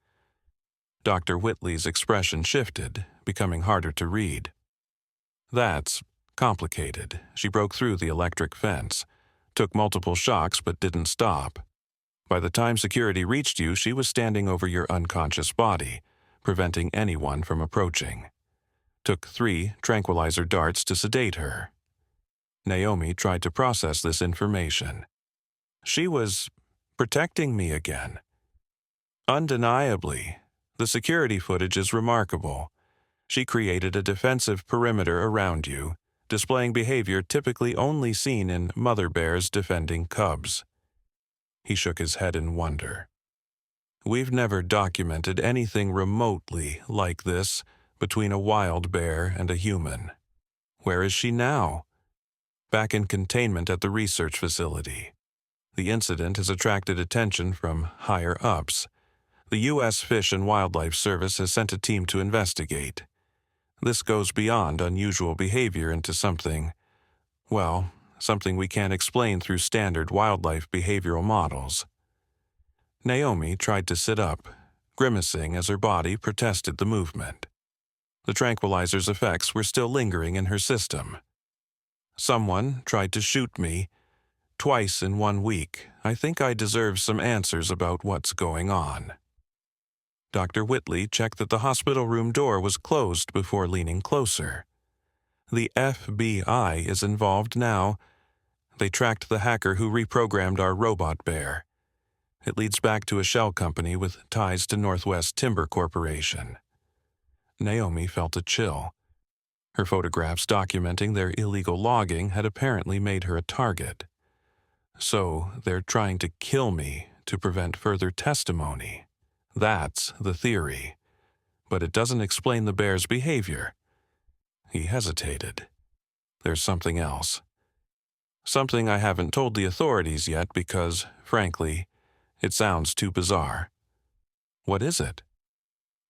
A: Dr. Whitley's expression shifted, becoming harder to read. "That's complicated. She broke through the electric fence, took multiple shocks but didn't stop. By the time security reached you, she was standing over your unconscious body, preventing anyone from approaching. Took 3 tranquilizer darts to sedate her." Naomi tried to process this information. "She was protecting me again." "Undeniably. The security footage is remarkable. She created a defensive perimeter around you, displaying behavior typically only seen in mother bears defending cubs." He shook his head in wonder. "We've never documented anything remotely like this between a wild bear and a human. Where is she now?" "Back in containment at the research facility. The incident has attracted attention from higher-ups. The U.S. Fish and Wildlife Service has sent a team to investigate. This goes beyond unusual behavior into something we can't explain through standard wildlife behavioral models." Naomi tried to sit up, grimacing as her body protested the movement. The tranquilizer's effects were still lingering in her system. "Someone tried to shoot me. Twice in 1 week. I think I deserve some answers about what's going on." Dr. Whitley checked that the hospital room door was closed before leaning closer. "The FBI is involved now. They tracked the hacker who reprogrammed our robot bear. It leads back to a shell company with ties to Northwest Timber Corporation." Naomi felt a chill. Her photographs documenting their illegal logging had apparently made her a target. So they're trying to kill me to prevent further testimony. That's the theory. But it doesn't explain the bear's behavior. He hesitated. There's something else. Something I haven't told the authorities yet because, frankly, it sounds too bizarre. What is it?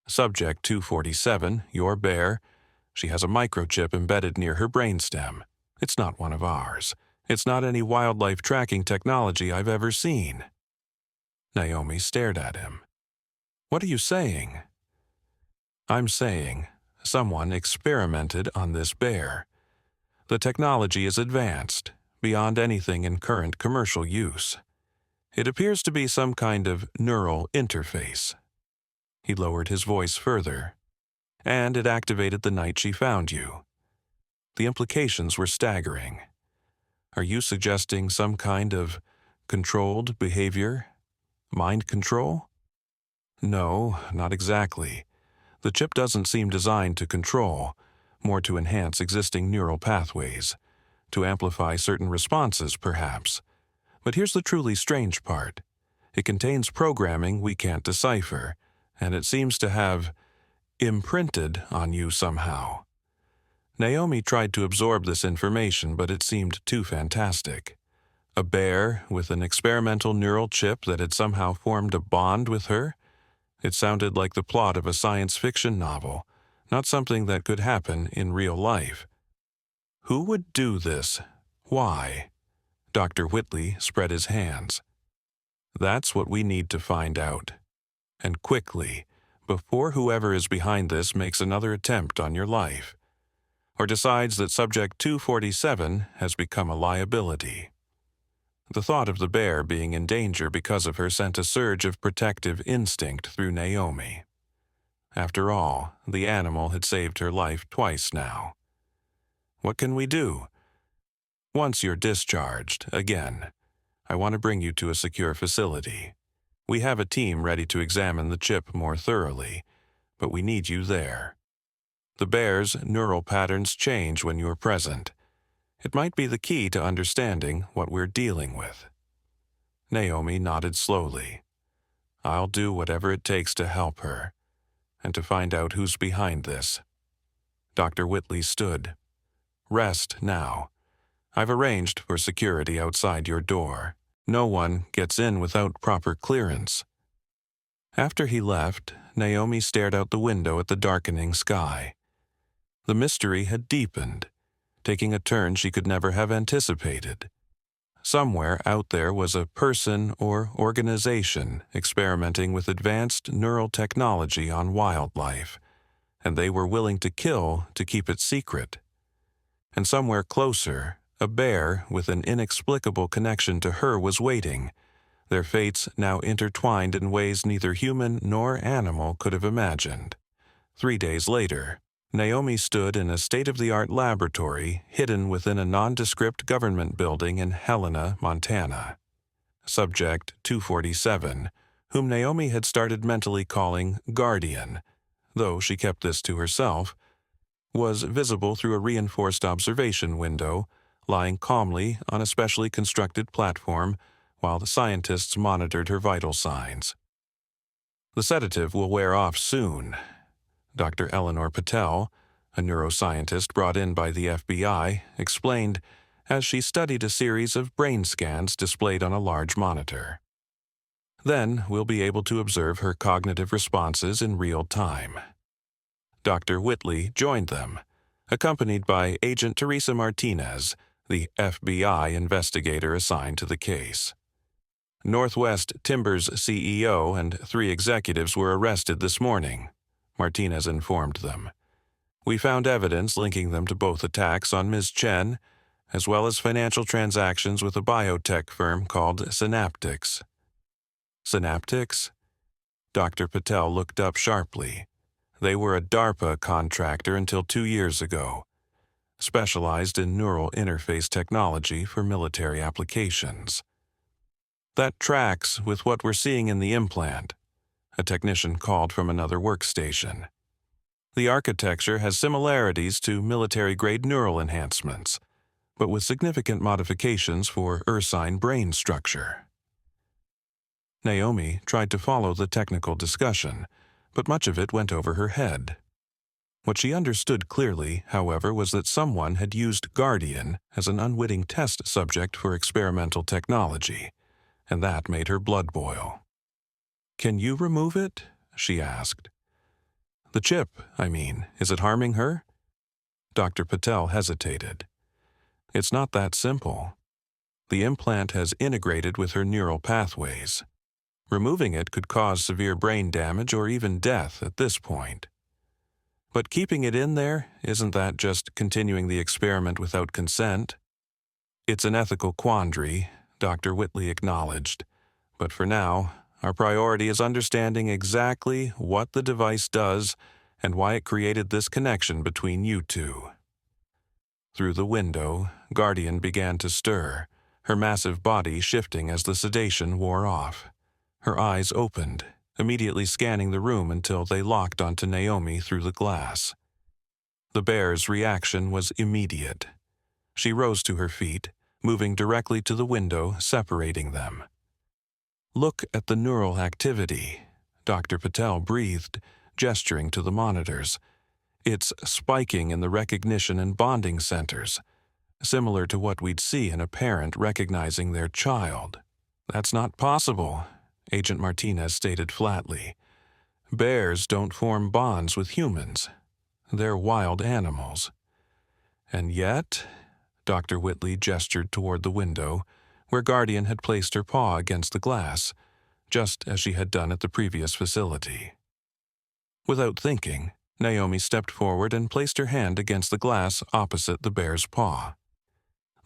A: Subject 247, your bear. She has a microchip embedded near her brainstem. It's not one of ours. It's not any wildlife tracking technology I've ever seen. Naomi stared at him. What are you saying? I'm saying someone experimented on this bear. The technology is advanced, beyond anything in current commercial use. It appears to be some kind of neural interface. He lowered his voice further. And it activated the night she found you. The implications were staggering. Are you suggesting some kind of controlled behavior? Mind control? No, not exactly. The chip doesn't seem designed to control, more to enhance existing neural pathways, to amplify certain responses, perhaps. But here's the truly strange part. It contains programming we can't decipher, and it seems to have imprinted on you somehow. Naomi tried to absorb this information, but it seemed too fantastic. A bear with an experimental neural chip that had somehow formed a bond with her? It sounded like the plot of a science fiction novel, not something that could happen in real life. Who would do this? Why? Dr. Whitley spread his hands. That's what we need to find out. And quickly, before whoever is behind this makes another attempt on your life, or decides that Subject 247 has become a liability. The thought of the bear being in danger because of her sent a surge of protective instinct through Naomi. After all, the animal had saved her life twice now. What can we do? Once you're discharged, again, I want to bring you to a secure facility. We have a team ready to examine the chip more thoroughly, but we need you there. The bear's neural patterns change when you're present. It might be the key to understanding what we're dealing with. Naomi nodded slowly. I'll do whatever it takes to help her, and to find out who's behind this. Dr. Whitley stood. Rest now. I've arranged for security outside your door. No one gets in without proper clearance. After he left, Naomi stared out the window at the darkening sky. The mystery had deepened, taking a turn she could never have anticipated. Somewhere out there was a person or organization experimenting with advanced neural technology on wildlife, and they were willing to kill to keep it secret. And somewhere closer, a bear with an inexplicable connection to her was waiting, their fates now intertwined in ways neither human nor animal could have imagined. 3 days later, Naomi stood in a state-of-the-art laboratory hidden within a nondescript government building in Helena, Montana. Subject 247, whom Naomi had started mentally calling Guardian, though she kept this to herself, was visible through a reinforced observation window, lying calmly on a specially constructed platform while the scientists monitored her vital signs. The sedative will wear off soon. Dr. Eleanor Patel, a neuroscientist brought in by the FBI, explained as she studied a series of brain scans displayed on a large monitor. Then we'll be able to observe her cognitive responses in real time. Dr. Whitley joined them, accompanied by Agent Teresa Martinez, the FBI investigator assigned to the case. Northwest Timber's CEO and 3 executives were arrested this morning, Martinez informed them. We found evidence linking them to both attacks on Ms. Chen, as well as financial transactions with a biotech firm called Synaptics. Synaptics? Dr. Patel looked up sharply. They were a DARPA contractor until 2 years ago, specialized in neural interface technology for military applications. That tracks with what we're seeing in the implant, a technician called from another workstation. The architecture has similarities to military-grade neural enhancements, but with significant modifications for ursine brain structure. Naomi tried to follow the technical discussion, but much of it went over her head. What she understood clearly, however, was that someone had used Guardian as an unwitting test subject for experimental technology, and that made her blood boil. "Can you remove it?" she asked. "The chip, I mean, is it harming her?" Dr. Patel hesitated. "It's not that simple. The implant has integrated with her neural pathways. Removing it could cause severe brain damage or even death at this point. But keeping it in there, isn't that just continuing the experiment without consent?" "It's an ethical quandary," Dr. Whitley acknowledged. "But for now, our priority is understanding exactly what the device does and why it created this connection between you two." Through the window, Guardian began to stir, her massive body shifting as the sedation wore off. Her eyes opened, immediately scanning the room until they locked onto Naomi through the glass. The bear's reaction was immediate. She rose to her feet, moving directly to the window, separating them. "Look at the neural activity," Dr. Patel breathed, gesturing to the monitors. "It's spiking in the recognition and bonding centers, similar to what we'd see in a parent recognizing their child." "That's not possible," Agent Martinez stated flatly. "Bears don't form bonds with humans. They're wild animals." "And yet," Dr. Whitley gestured toward the window, where Guardian had placed her paw against the glass, just as she had done at the previous facility. Without thinking, Naomi stepped forward and placed her hand against the glass opposite the bear's paw.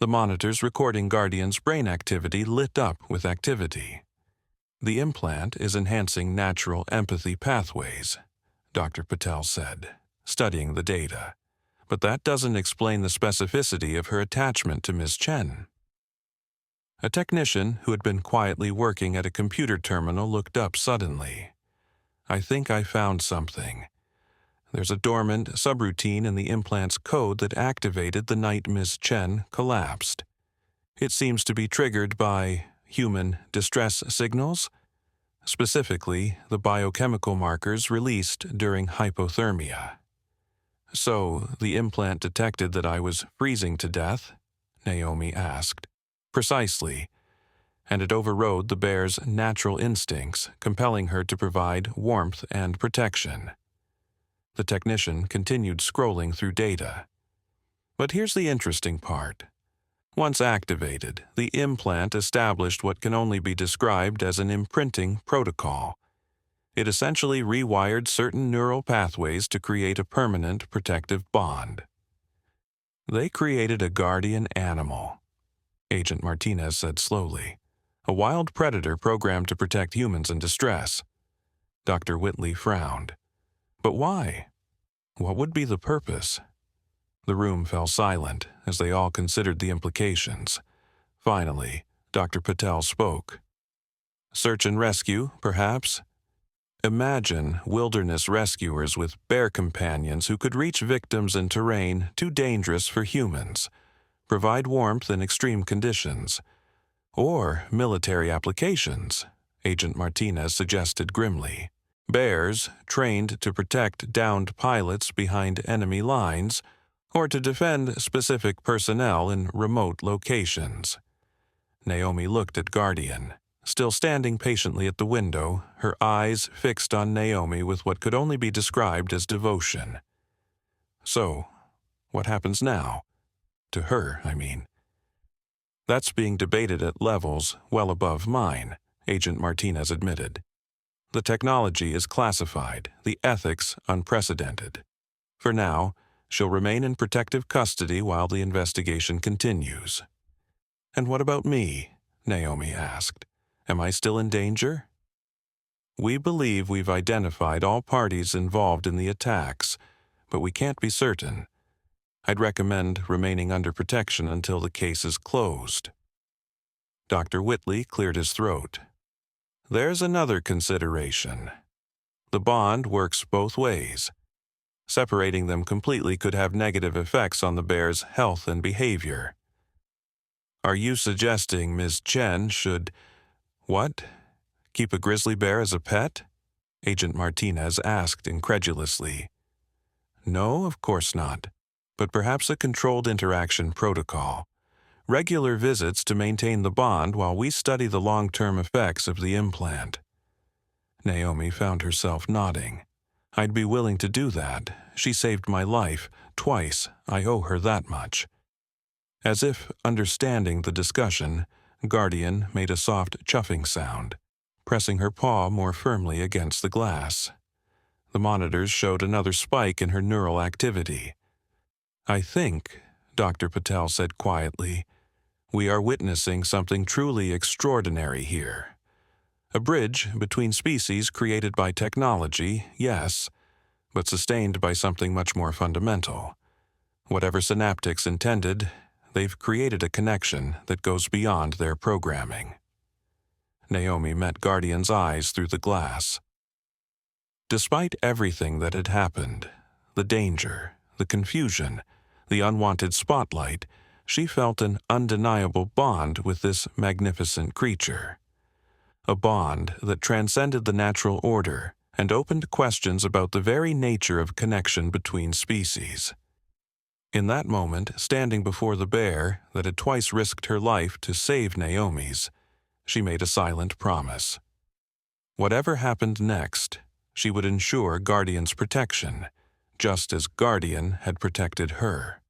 A: The monitors recording Guardian's brain activity lit up with activity. "The implant is enhancing natural empathy pathways," Dr. Patel said, studying the data. "But that doesn't explain the specificity of her attachment to Ms. Chen." A technician who had been quietly working at a computer terminal looked up suddenly. "I think I found something. There's a dormant subroutine in the implant's code that activated the night Ms. Chen collapsed. It seems to be triggered by human distress signals, specifically the biochemical markers released during hypothermia." "So the implant detected that I was freezing to death?" Naomi asked. "Precisely. And it overrode the bear's natural instincts, compelling her to provide warmth and protection." The technician continued scrolling through data. "But here's the interesting part. Once activated, the implant established what can only be described as an imprinting protocol. It essentially rewired certain neural pathways to create a permanent protective bond." "They created a guardian animal," Agent Martinez said slowly. "A wild predator programmed to protect humans in distress." Dr. Whitley frowned. "But why? What would be the purpose?" The room fell silent as they all considered the implications. Finally, Dr. Patel spoke. "Search and rescue, perhaps? Imagine wilderness rescuers with bear companions who could reach victims in terrain too dangerous for humans, provide warmth in extreme conditions. Or military applications," Agent Martinez suggested grimly. "Bears trained to protect downed pilots behind enemy lines, or to defend specific personnel in remote locations." Naomi looked at Guardian, still standing patiently at the window, her eyes fixed on Naomi with what could only be described as devotion. "So, what happens now? To her, I mean." "That's being debated at levels well above mine," Agent Martinez admitted. "The technology is classified, the ethics unprecedented. For now, she'll remain in protective custody while the investigation continues." "And what about me?" Naomi asked. "Am I still in danger?" "We believe we've identified all parties involved in the attacks, but we can't be certain. I'd recommend remaining under protection until the case is closed." Dr. Whitley cleared his throat. "There's another consideration. The bond works both ways. Separating them completely could have negative effects on the bear's health and behavior. Are you suggesting Ms. Chen should, what? Keep a grizzly bear as a pet? Agent Martinez asked incredulously. No, of course not. But perhaps a controlled interaction protocol. Regular visits to maintain the bond while we study the long-term effects of the implant. Naomi found herself nodding. I'd be willing to do that. She saved my life twice. I owe her that much. As if understanding the discussion, Guardian made a soft chuffing sound, pressing her paw more firmly against the glass. The monitors showed another spike in her neural activity. I think, Dr. Patel said quietly, we are witnessing something truly extraordinary here. A bridge between species created by technology, yes, but sustained by something much more fundamental. Whatever Synaptics intended, they've created a connection that goes beyond their programming. Naomi met Guardian's eyes through the glass. Despite everything that had happened, the danger, the confusion, the unwanted spotlight, she felt an undeniable bond with this magnificent creature. A bond that transcended the natural order and opened questions about the very nature of connection between species. In that moment, standing before the bear that had twice risked her life to save Naomi's, she made a silent promise. Whatever happened next, she would ensure Guardian's protection, just as Guardian had protected her.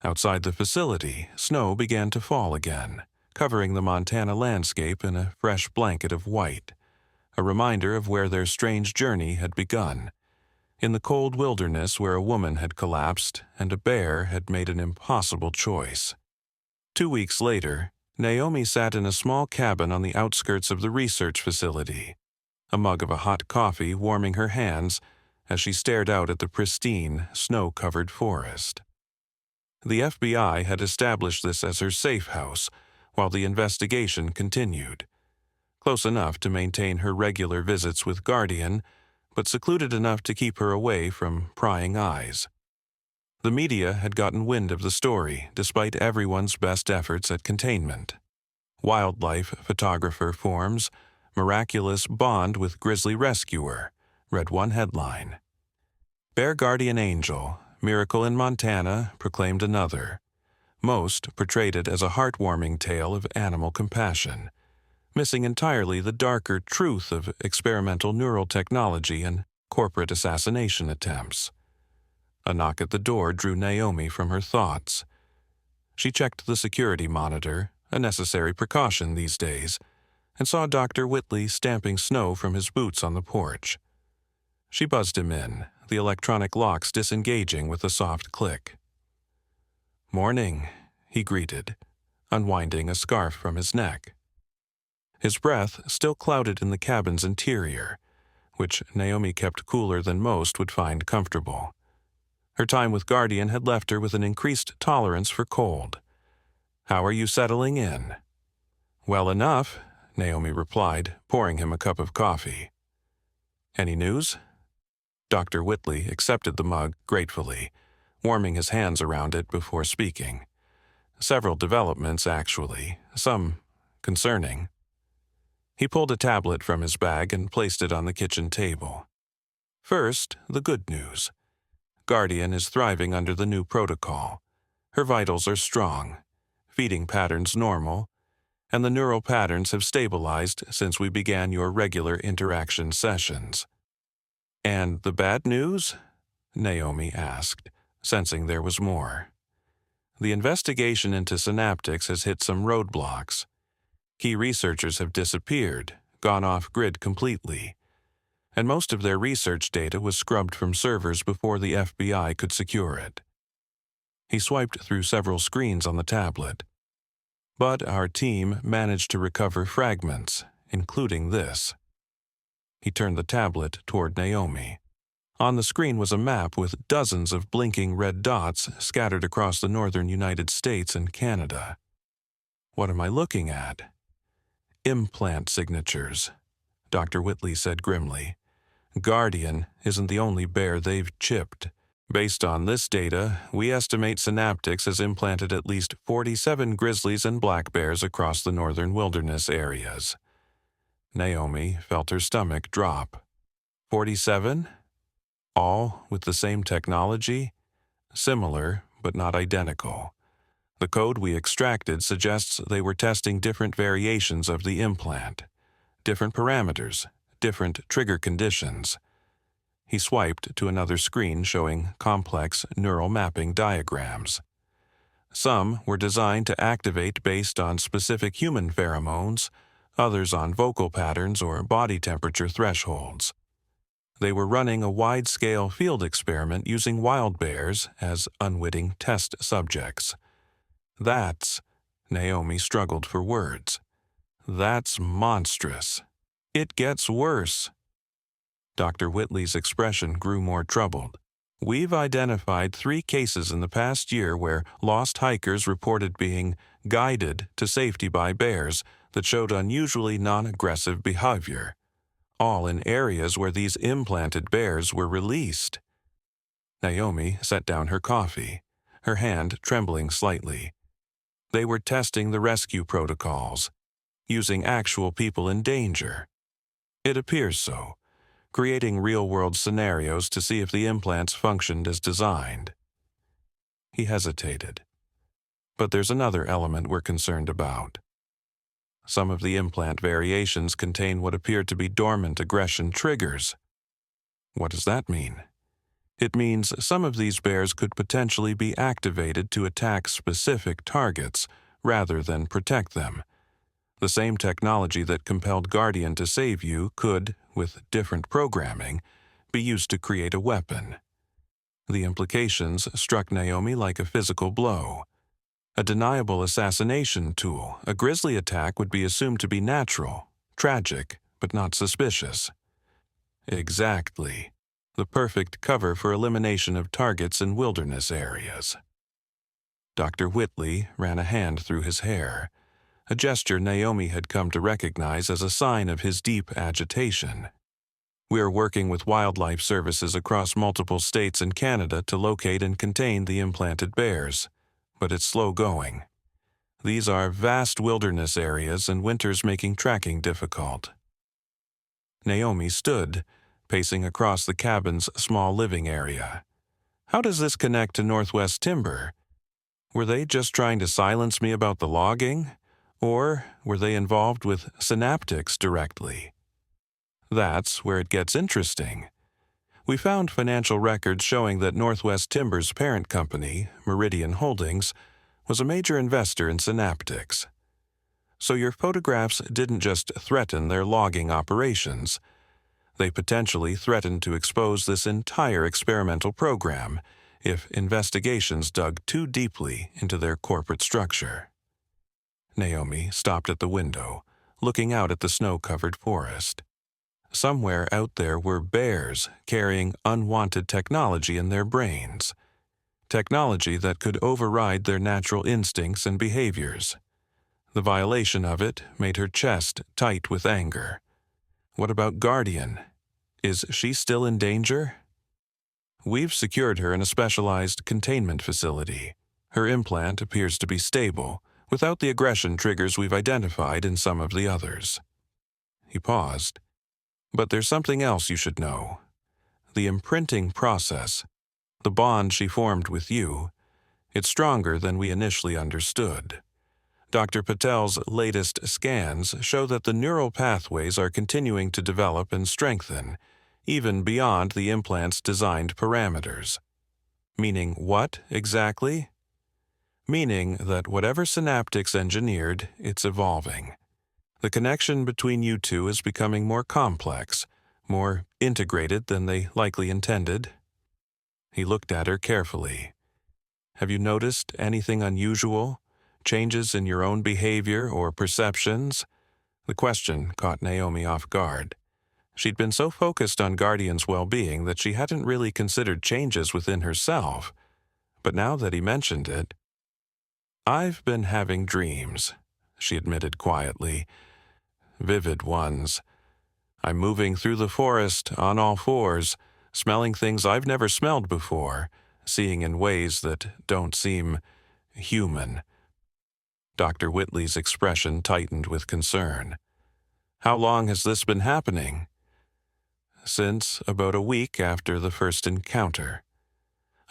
A: Outside the facility, snow began to fall again, covering the Montana landscape in a fresh blanket of white, a reminder of where their strange journey had begun, in the cold wilderness where a woman had collapsed and a bear had made an impossible choice. 2 weeks later, Naomi sat in a small cabin on the outskirts of the research facility, a mug of a hot coffee warming her hands as she stared out at the pristine, snow-covered forest. The FBI had established this as her safe house while the investigation continued, close enough to maintain her regular visits with Guardian, but secluded enough to keep her away from prying eyes. The media had gotten wind of the story, despite everyone's best efforts at containment. Wildlife photographer forms miraculous bond with grizzly rescuer, read one headline. Bear guardian angel, miracle in Montana, proclaimed another. Most portrayed it as a heartwarming tale of animal compassion, missing entirely the darker truth of experimental neural technology and corporate assassination attempts. A knock at the door drew Naomi from her thoughts. She checked the security monitor, a necessary precaution these days, and saw Dr. Whitley stamping snow from his boots on the porch. She buzzed him in, the electronic locks disengaging with a soft click. "Morning," he greeted, unwinding a scarf from his neck. His breath still clouded in the cabin's interior, which Naomi kept cooler than most would find comfortable. Her time with Guardian had left her with an increased tolerance for cold. "How are you settling in?" "Well enough," Naomi replied, pouring him a cup of coffee. "Any news?" Dr. Whitley accepted the mug gratefully, warming his hands around it before speaking. "Several developments, actually, some concerning." He pulled a tablet from his bag and placed it on the kitchen table. "First, the good news. Guardian is thriving under the new protocol. Her vitals are strong, feeding patterns normal, and the neural patterns have stabilized since we began your regular interaction sessions." "And the bad news?" Naomi asked, sensing there was more. "The investigation into Synaptics has hit some roadblocks. Key researchers have disappeared, gone off-grid completely, and most of their research data was scrubbed from servers before the FBI could secure it." He swiped through several screens on the tablet. "But our team managed to recover fragments, including this." He turned the tablet toward Naomi. On the screen was a map with dozens of blinking red dots scattered across the northern United States and Canada. "What am I looking at?" "Implant signatures," Dr. Whitley said grimly. "Guardian isn't the only bear they've chipped. Based on this data, we estimate Synaptics has implanted at least 47 grizzlies and black bears across the northern wilderness areas. Naomi felt her stomach drop. 47? All with the same technology? Similar, but not identical. The code we extracted suggests they were testing different variations of the implant, different parameters, different trigger conditions. He swiped to another screen showing complex neural mapping diagrams. Some were designed to activate based on specific human pheromones, others on vocal patterns or body temperature thresholds. They were running a wide-scale field experiment using wild bears as unwitting test subjects. Naomi struggled for words. That's monstrous. It gets worse. Dr. Whitley's expression grew more troubled. We've identified 3 cases in the past year where lost hikers reported being guided to safety by bears that showed unusually non-aggressive behavior, all in areas where these implanted bears were released. Naomi set down her coffee, her hand trembling slightly. They were testing the rescue protocols, using actual people in danger. It appears so, creating real-world scenarios to see if the implants functioned as designed. He hesitated. But there's another element we're concerned about. Some of the implant variations contain what appear to be dormant aggression triggers. What does that mean? It means some of these bears could potentially be activated to attack specific targets rather than protect them. The same technology that compelled Guardian to save you could, with different programming, be used to create a weapon. The implications struck Naomi like a physical blow. A deniable assassination tool, a Grizzly attack would be assumed to be natural, tragic, but not suspicious. Exactly. The perfect cover for elimination of targets in wilderness areas. Dr. Whitley ran a hand through his hair, a gesture Naomi had come to recognize as a sign of his deep agitation. We're working with wildlife services across multiple states and Canada to locate and contain the implanted bears, but it's slow going. These are vast wilderness areas and winter's making tracking difficult. Naomi stood, pacing across the cabin's small living area. How does this connect to Northwest Timber? Were they just trying to silence me about the logging? Or were they involved with Synaptics directly? That's where it gets interesting. We found financial records showing that Northwest Timber's parent company, Meridian Holdings, was a major investor in Synaptics. So your photographs didn't just threaten their logging operations. They potentially threatened to expose this entire experimental program if investigations dug too deeply into their corporate structure. Naomi stopped at the window, looking out at the snow-covered forest. Somewhere out there were bears carrying unwanted technology in their brains, technology that could override their natural instincts and behaviors. The violation of it made her chest tight with anger. What about Guardian? Is she still in danger? We've secured her in a specialized containment facility. Her implant appears to be stable, without the aggression triggers we've identified in some of the others. He paused. But there's something else you should know. The imprinting process, the bond she formed with you, it's stronger than we initially understood. Dr. Patel's latest scans show that the neural pathways are continuing to develop and strengthen, even beyond the implant's designed parameters. Meaning what, exactly? Meaning that whatever Synaptics engineered, it's evolving. The connection between you two is becoming more complex, more integrated than they likely intended. He looked at her carefully. Have you noticed anything unusual? Changes in your own behavior or perceptions? The question caught Naomi off guard. She'd been so focused on Guardian's well-being that she hadn't really considered changes within herself. But now that he mentioned it, I've been having dreams, she admitted quietly. Vivid ones. I'm moving through the forest on all fours, smelling things I've never smelled before, seeing in ways that don't seem human. Dr. Whitley's expression tightened with concern. How long has this been happening? Since about a week after the first encounter.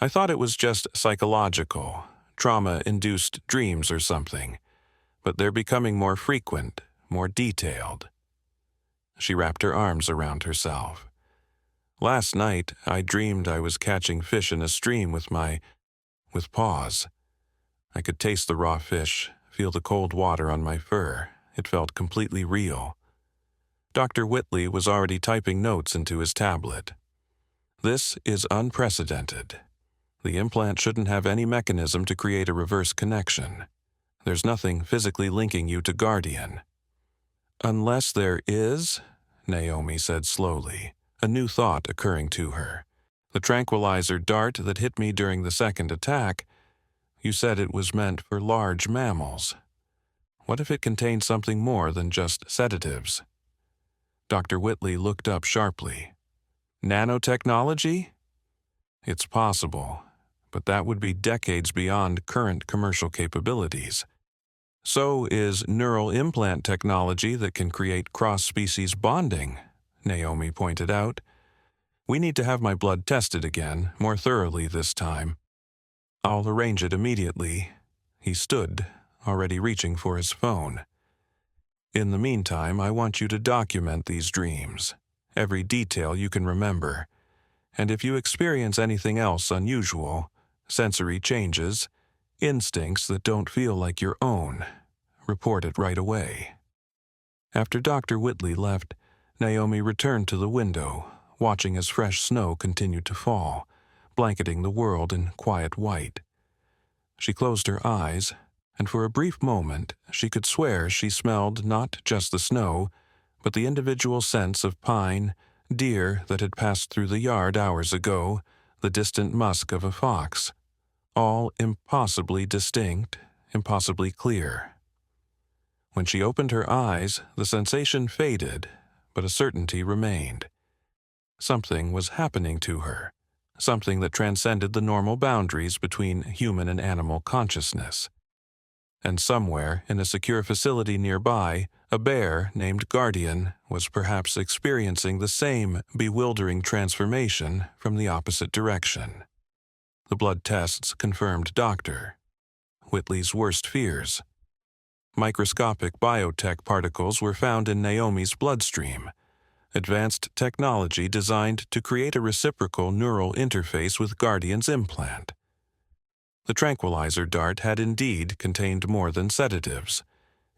A: I thought it was just psychological, trauma-induced dreams or something, but they're becoming more frequent, more detailed. She wrapped her arms around herself. Last night, I dreamed I was catching fish in a stream with paws. I could taste the raw fish, feel the cold water on my fur. It felt completely real. Dr. Whitley was already typing notes into his tablet. This is unprecedented. The implant shouldn't have any mechanism to create a reverse connection. There's nothing physically linking you to Guardian. Unless there is, Naomi said slowly, a new thought occurring to her. The tranquilizer dart that hit me during the second attack, you said it was meant for large mammals. What if it contained something more than just sedatives? Dr. Whitley looked up sharply. Nanotechnology? It's possible, but that would be decades beyond current commercial capabilities. So is neural implant technology that can create cross-species bonding, Naomi pointed out. We need to have my blood tested again, more thoroughly this time. I'll arrange it immediately. He stood, already reaching for his phone. In the meantime, I want you to document these dreams, every detail you can remember. And if you experience anything else unusual, sensory changes, instincts that don't feel like your own, report it right away. After Dr. Whitley left, Naomi returned to the window, watching as fresh snow continued to fall, blanketing the world in quiet white. She closed her eyes, and for a brief moment she could swear she smelled not just the snow, but the individual scents of pine, deer that had passed through the yard hours ago, the distant musk of a fox, all impossibly distinct, impossibly clear. When she opened her eyes, the sensation faded, but a certainty remained. Something was happening to her, something that transcended the normal boundaries between human and animal consciousness. And somewhere, in a secure facility nearby, a bear named Guardian was perhaps experiencing the same bewildering transformation from the opposite direction. The blood tests confirmed Dr. Whitley's worst fears. Microscopic biotech particles were found in Naomi's bloodstream, advanced technology designed to create a reciprocal neural interface with Guardian's implant. The tranquilizer dart had indeed contained more than sedatives.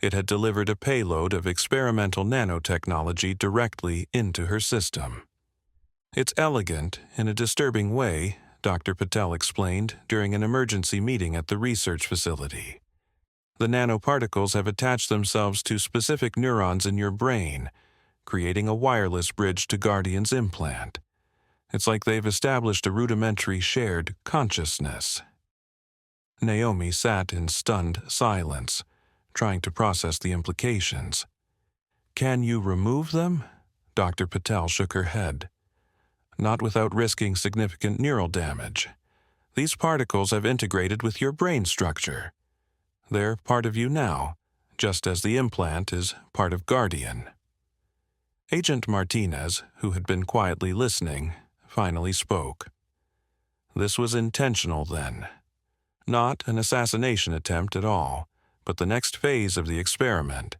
A: It had delivered a payload of experimental nanotechnology directly into her system. It's elegant in a disturbing way, Dr. Patel explained during an emergency meeting at the research facility. The nanoparticles have attached themselves to specific neurons in your brain, creating a wireless bridge to Guardian's implant. It's like they've established a rudimentary shared consciousness. Naomi sat in stunned silence, trying to process the implications. Can you remove them? Dr. Patel shook her head. Not without risking significant neural damage. These particles have integrated with your brain structure. They're part of you now, just as the implant is part of Guardian. Agent Martinez, who had been quietly listening, finally spoke. This was intentional then. Not an assassination attempt at all, but the next phase of the experiment.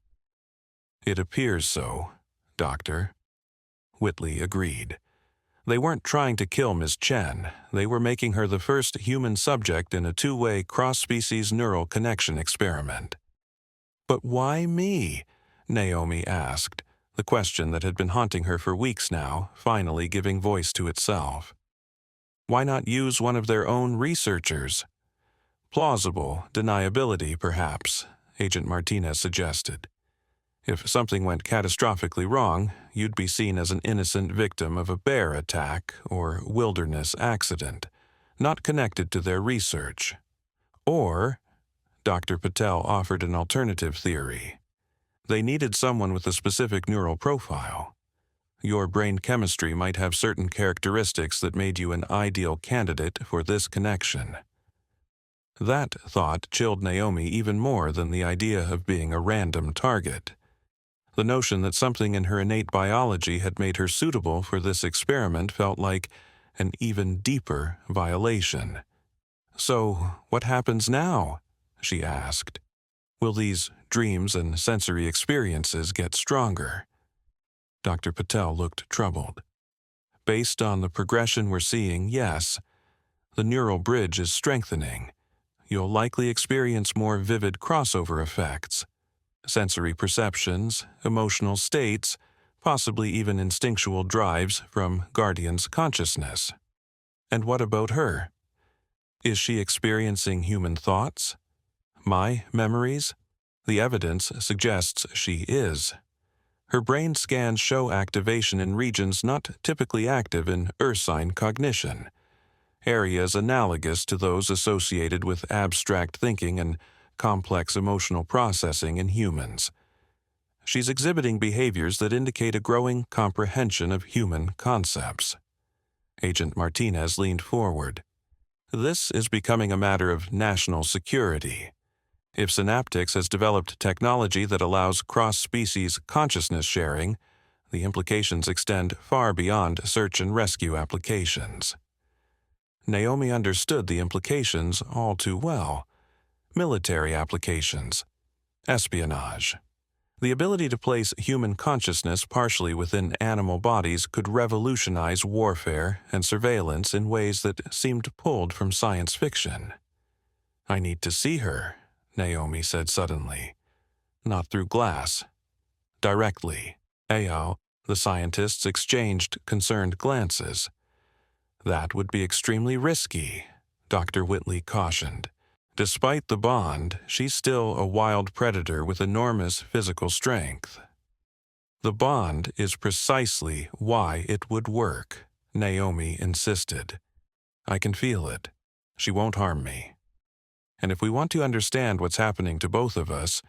A: It appears so, Doctor. Whitley agreed. They weren't trying to kill Miss Chen. They were making her the first human subject in a two-way cross-species neural connection experiment. But why me? Naomi asked, the question that had been haunting her for weeks now, finally giving voice to itself. Why not use one of their own researchers? Plausible deniability, perhaps, Agent Martinez suggested. If something went catastrophically wrong, you'd be seen as an innocent victim of a bear attack or wilderness accident, not connected to their research. Or, Dr. Patel offered an alternative theory. They needed someone with a specific neural profile. Your brain chemistry might have certain characteristics that made you an ideal candidate for this connection. That thought chilled Naomi even more than the idea of being a random target. The notion that something in her innate biology had made her suitable for this experiment felt like an even deeper violation. "So, what happens now?" she asked. "Will these dreams and sensory experiences get stronger?" Dr. Patel looked troubled. "Based on the progression we're seeing, yes. The neural bridge is strengthening. You'll likely experience more vivid crossover effects. Sensory perceptions, emotional states, possibly even instinctual drives from Guardian's consciousness." "And what about her? Is she experiencing human thoughts? My memories?" "The evidence suggests she is. Her brain scans show activation in regions not typically active in Ursine cognition, areas analogous to those associated with abstract thinking and complex emotional processing in humans. She's exhibiting behaviors that indicate a growing comprehension of human concepts." Agent Martinez leaned forward. "This is becoming a matter of national security. If Synaptics has developed technology that allows cross-species consciousness sharing, the implications extend far beyond search and rescue applications." Naomi understood the implications all too well. Military applications, espionage. The ability to place human consciousness partially within animal bodies could revolutionize warfare and surveillance in ways that seemed pulled from science fiction. "I need to see her," Naomi said suddenly. "Not through glass. Directly." Ao, the scientists exchanged concerned glances. "That would be extremely risky," Dr. Whitley cautioned. "Despite the bond, she's still a wild predator with enormous physical strength." "The bond is precisely why it would work," Naomi insisted. "I can feel it. She won't harm me. And if we want to understand what's happening to both of us,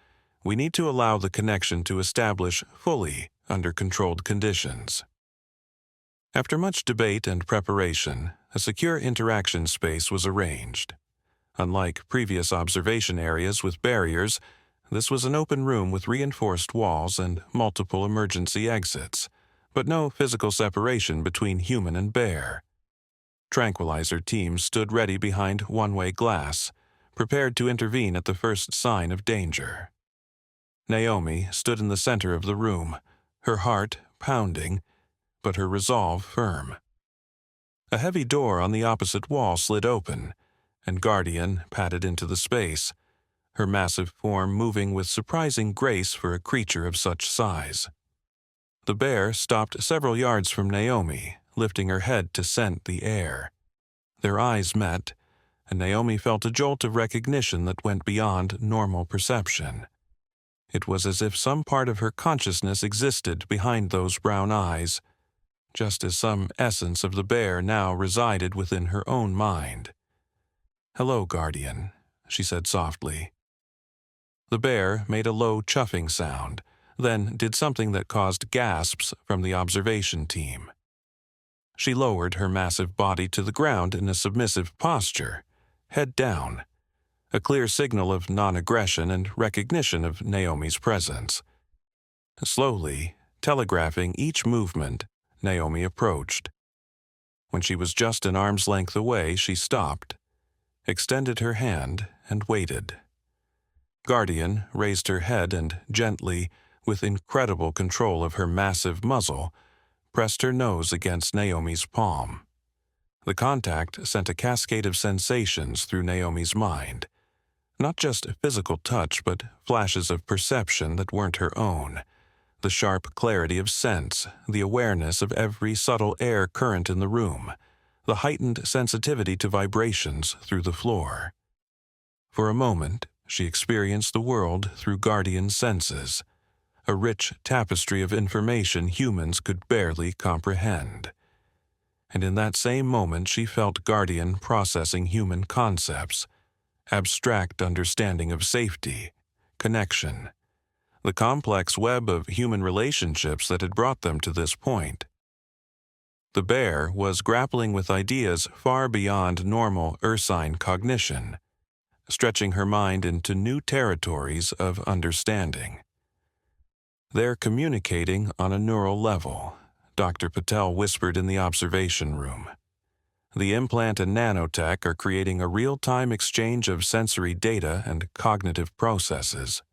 A: we need to allow the connection to establish fully under controlled conditions." After much debate and preparation, a secure interaction space was arranged. Unlike previous observation areas with barriers, this was an open room with reinforced walls and multiple emergency exits, but no physical separation between human and bear. Tranquilizer teams stood ready behind one-way glass, prepared to intervene at the first sign of danger. Naomi stood in the center of the room, her heart pounding, but her resolve firm. A heavy door on the opposite wall slid open, and Guardian padded into the space, her massive form moving with surprising grace for a creature of such size. The bear stopped several yards from Naomi, lifting her head to scent the air. Their eyes met, and Naomi felt a jolt of recognition that went beyond normal perception. It was as if some part of her consciousness existed behind those brown eyes, just as some essence of the bear now resided within her own mind. "Hello, Guardian," she said softly. The bear made a low chuffing sound, then did something that caused gasps from the observation team. She lowered her massive body to the ground in a submissive posture, head down, a clear signal of non-aggression and recognition of Naomi's presence. Slowly, telegraphing each movement, Naomi approached. When she was just an arm's length away, she stopped, extended her hand, and waited. Guardian raised her head and gently, with incredible control of her massive muzzle, pressed her nose against Naomi's palm. The contact sent a cascade of sensations through Naomi's mind. Not just physical touch, but flashes of perception that weren't her own. The sharp clarity of sense, the awareness of every subtle air current in the room, the heightened sensitivity to vibrations through the floor. For a moment, she experienced the world through Guardian's senses, a rich tapestry of information humans could barely comprehend. And in that same moment she felt Guardian processing human concepts, abstract understanding of safety, connection, the complex web of human relationships that had brought them to this point. The bear was grappling with ideas far beyond normal ursine cognition, stretching her mind into new territories of understanding. "They're communicating on a neural level," Dr. Patel whispered in the observation room. "The implant and nanotech are creating a real-time exchange of sensory data and cognitive processes."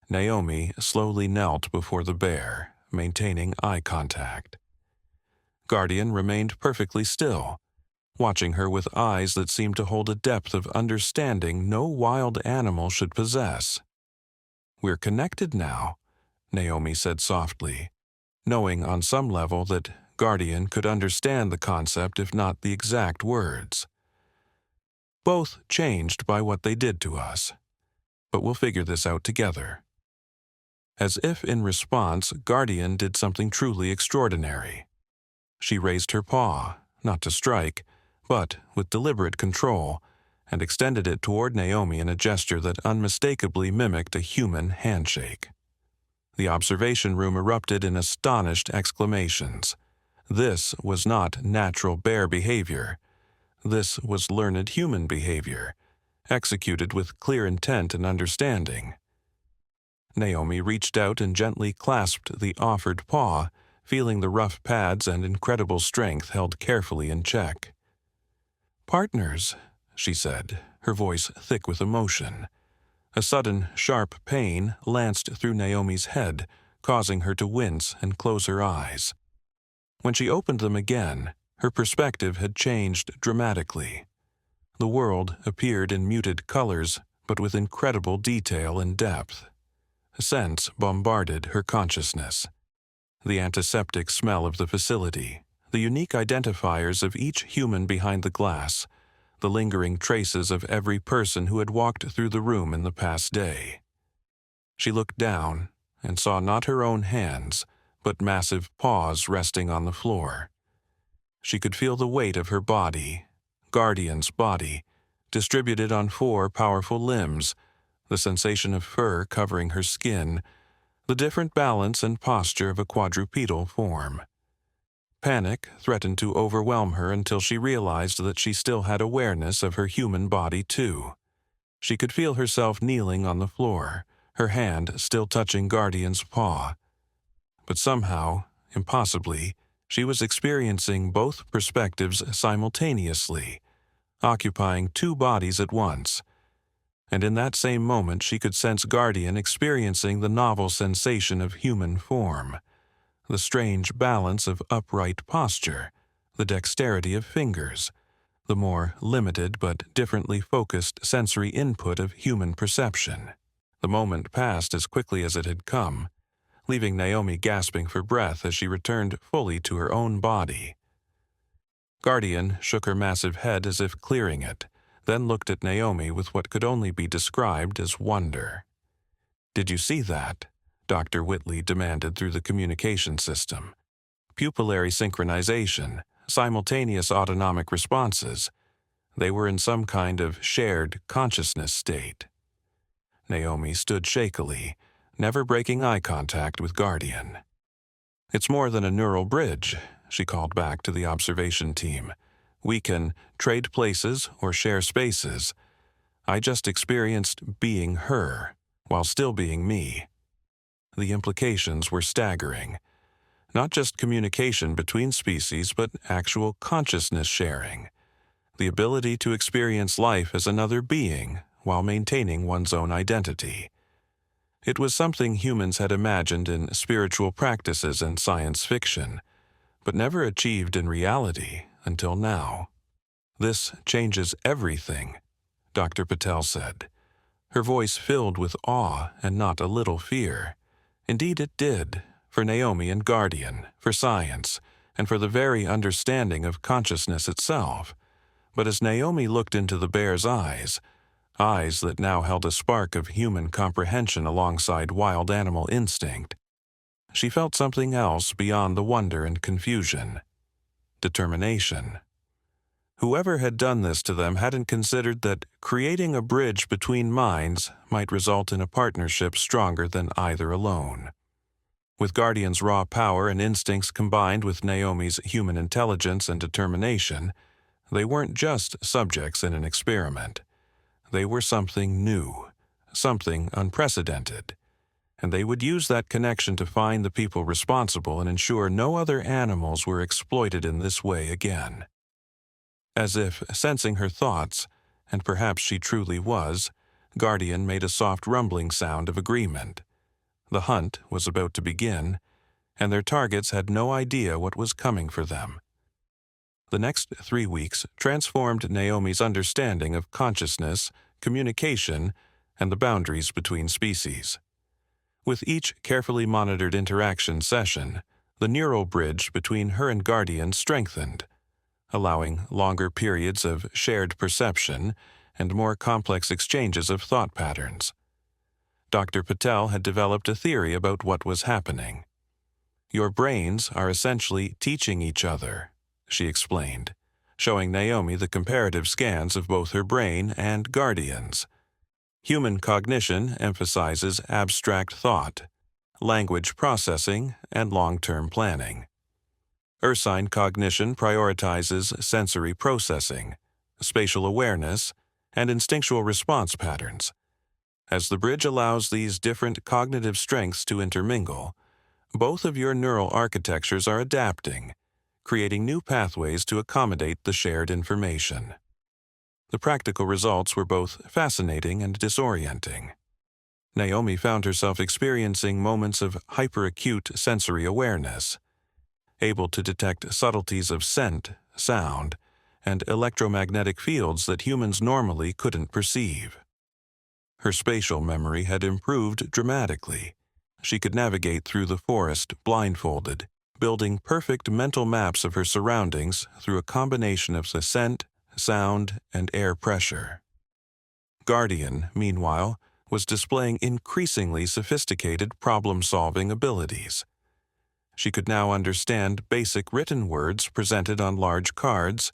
A: Naomi slowly knelt before the bear, maintaining eye contact. Guardian remained perfectly still, watching her with eyes that seemed to hold a depth of understanding no wild animal should possess. "We're connected now," Naomi said softly, knowing on some level that Guardian could understand the concept if not the exact words. "Both changed by what they did to us, but we'll figure this out together." As if in response, Guardian did something truly extraordinary. She raised her paw, not to strike, but with deliberate control, and extended it toward Naomi in a gesture that unmistakably mimicked a human handshake. The observation room erupted in astonished exclamations. This was not natural bear behavior. This was learned human behavior, executed with clear intent and understanding. Naomi reached out and gently clasped the offered paw, feeling the rough pads and incredible strength held carefully in check. "Partners," she said, her voice thick with emotion. A sudden, sharp pain lanced through Naomi's head, causing her to wince and close her eyes. When she opened them again, her perspective had changed dramatically. The world appeared in muted colors, but with incredible detail and depth. Scents bombarded her consciousness. The antiseptic smell of the facility, the unique identifiers of each human behind the glass, the lingering traces of every person who had walked through the room in the past day. She looked down and saw not her own hands, but massive paws resting on the floor. She could feel the weight of her body, Guardian's body, distributed on 4 powerful limbs, the sensation of fur covering her skin, the different balance and posture of a quadrupedal form. Panic threatened to overwhelm her until she realized that she still had awareness of her human body too. She could feel herself kneeling on the floor, her hand still touching Guardian's paw. But somehow, impossibly, she was experiencing both perspectives simultaneously, occupying 2 bodies at once. And in that same moment she could sense Guardian experiencing the novel sensation of human form, the strange balance of upright posture, the dexterity of fingers, the more limited but differently focused sensory input of human perception. The moment passed as quickly as it had come, leaving Naomi gasping for breath as she returned fully to her own body. Guardian shook her massive head as if clearing it, then looked at Naomi with what could only be described as wonder. "Did you see that?" Dr. Whitley demanded through the communication system. "Pupillary synchronization, simultaneous autonomic responses. They were in some kind of shared consciousness state." Naomi stood shakily, never breaking eye contact with Guardian. "It's more than a neural bridge," she called back to the observation team. "We can trade places or share spaces. I just experienced being her, while still being me." The implications were staggering. Not just communication between species, but actual consciousness sharing. The ability to experience life as another being while maintaining one's own identity. It was something humans had imagined in spiritual practices and science fiction, but never achieved in reality until now. "This changes everything," Dr. Patel said, her voice filled with awe and not a little fear. Indeed it did, for Naomi and Guardian, for science, and for the very understanding of consciousness itself. But as Naomi looked into the bear's eyes that now held a spark of human comprehension alongside wild animal instinct, she felt something else beyond the wonder and confusion. Determination. Whoever had done this to them hadn't considered that creating a bridge between minds might result in a partnership stronger than either alone. With Guardian's raw power and instincts combined with Naomi's human intelligence and determination, they weren't just subjects in an experiment. They were something new, something unprecedented, and they would use that connection to find the people responsible and ensure no other animals were exploited in this way again. As if sensing her thoughts, and perhaps she truly was, Guardian made a soft rumbling sound of agreement. The hunt was about to begin, and their targets had no idea what was coming for them. The next 3 weeks transformed Naomi's understanding of consciousness, communication, and the boundaries between species. With each carefully monitored interaction session, the neural bridge between her and Guardian strengthened, allowing longer periods of shared perception and more complex exchanges of thought patterns. Dr. Patel had developed a theory about what was happening. "Your brains are essentially teaching each other," she explained, showing Naomi the comparative scans of both her brain and Guardian's. Human cognition emphasizes abstract thought, language processing, and long-term planning. Ursine cognition prioritizes sensory processing, spatial awareness, and instinctual response patterns. As the bridge allows these different cognitive strengths to intermingle, both of your neural architectures are adapting, creating new pathways to accommodate the shared information. The practical results were both fascinating and disorienting. Naomi found herself experiencing moments of hyperacute sensory awareness, able to detect subtleties of scent, sound, and electromagnetic fields that humans normally couldn't perceive. Her spatial memory had improved dramatically. She could navigate through the forest blindfolded, building perfect mental maps of her surroundings through a combination of the scent, sound, and air pressure. Guardian, meanwhile, was displaying increasingly sophisticated problem-solving abilities. She could now understand basic written words presented on large cards,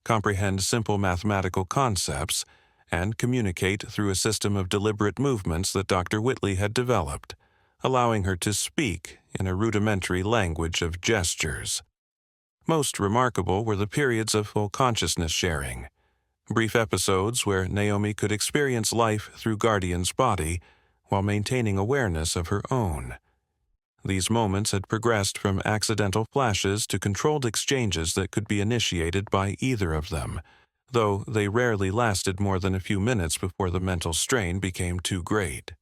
A: comprehend simple mathematical concepts, and communicate through a system of deliberate movements that Dr. Whitley had developed, allowing her to speak in a rudimentary language of gestures. Most remarkable were the periods of full consciousness sharing, brief episodes where Naomi could experience life through Guardian's body while maintaining awareness of her own. These moments had progressed from accidental flashes to controlled exchanges that could be initiated by either of them, though they rarely lasted more than a few minutes before the mental strain became too great.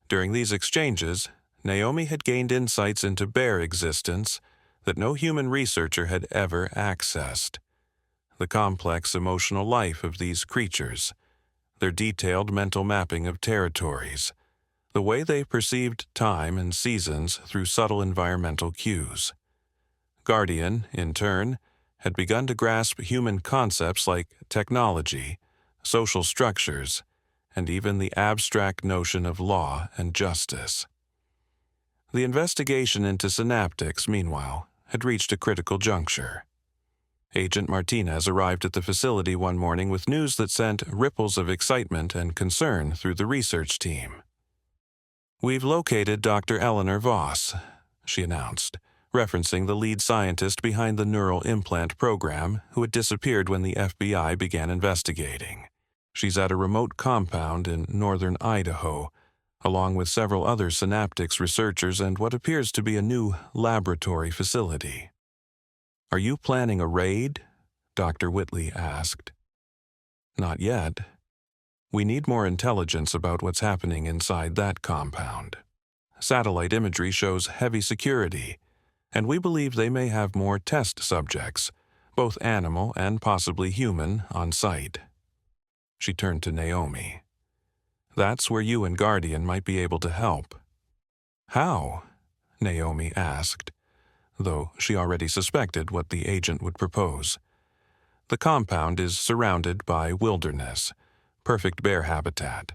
A: During these exchanges, Naomi had gained insights into bear existence that no human researcher had ever accessed. The complex emotional life of these creatures, their detailed mental mapping of territories, the way they perceived time and seasons through subtle environmental cues. Guardian, in turn, had begun to grasp human concepts like technology, social structures, and even the abstract notion of law and justice. The investigation into synaptics, meanwhile, had reached a critical juncture. Agent Martinez arrived at the facility one morning with news that sent ripples of excitement and concern through the research team. "We've located Dr. Eleanor Voss," she announced, referencing the lead scientist behind the neural implant program who had disappeared when the FBI began investigating. "She's at a remote compound in northern Idaho, along with several other synaptics researchers and what appears to be a new laboratory facility." "Are you planning a raid?" Dr. Whitley asked. "Not yet. We need more intelligence about what's happening inside that compound. Satellite imagery shows heavy security, and we believe they may have more test subjects, both animal and possibly human, on site." She turned to Naomi. "That's where you and Guardian might be able to help." "How?" Naomi asked, though she already suspected what the agent would propose. "The compound is surrounded by wilderness, perfect bear habitat.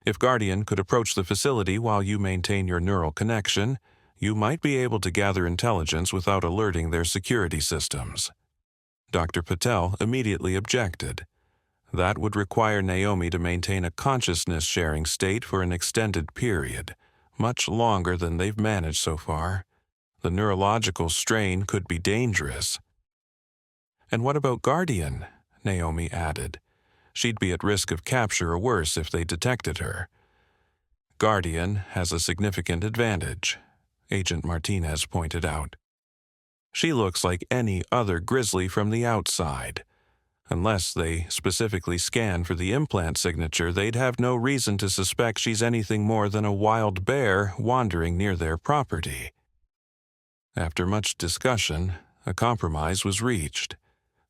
A: If Guardian could approach the facility while you maintain your neural connection, you might be able to gather intelligence without alerting their security systems." Dr. Patel immediately objected. That would require Naomi to maintain a consciousness-sharing state for an extended period, much longer than they've managed so far. The neurological strain could be dangerous. And what about Guardian? Naomi added. She'd be at risk of capture or worse if they detected her. Guardian has a significant advantage, Agent Martinez pointed out. She looks like any other Grizzly from the outside. Unless they specifically scan for the implant signature, they'd have no reason to suspect she's anything more than a wild bear wandering near their property. After much discussion, a compromise was reached.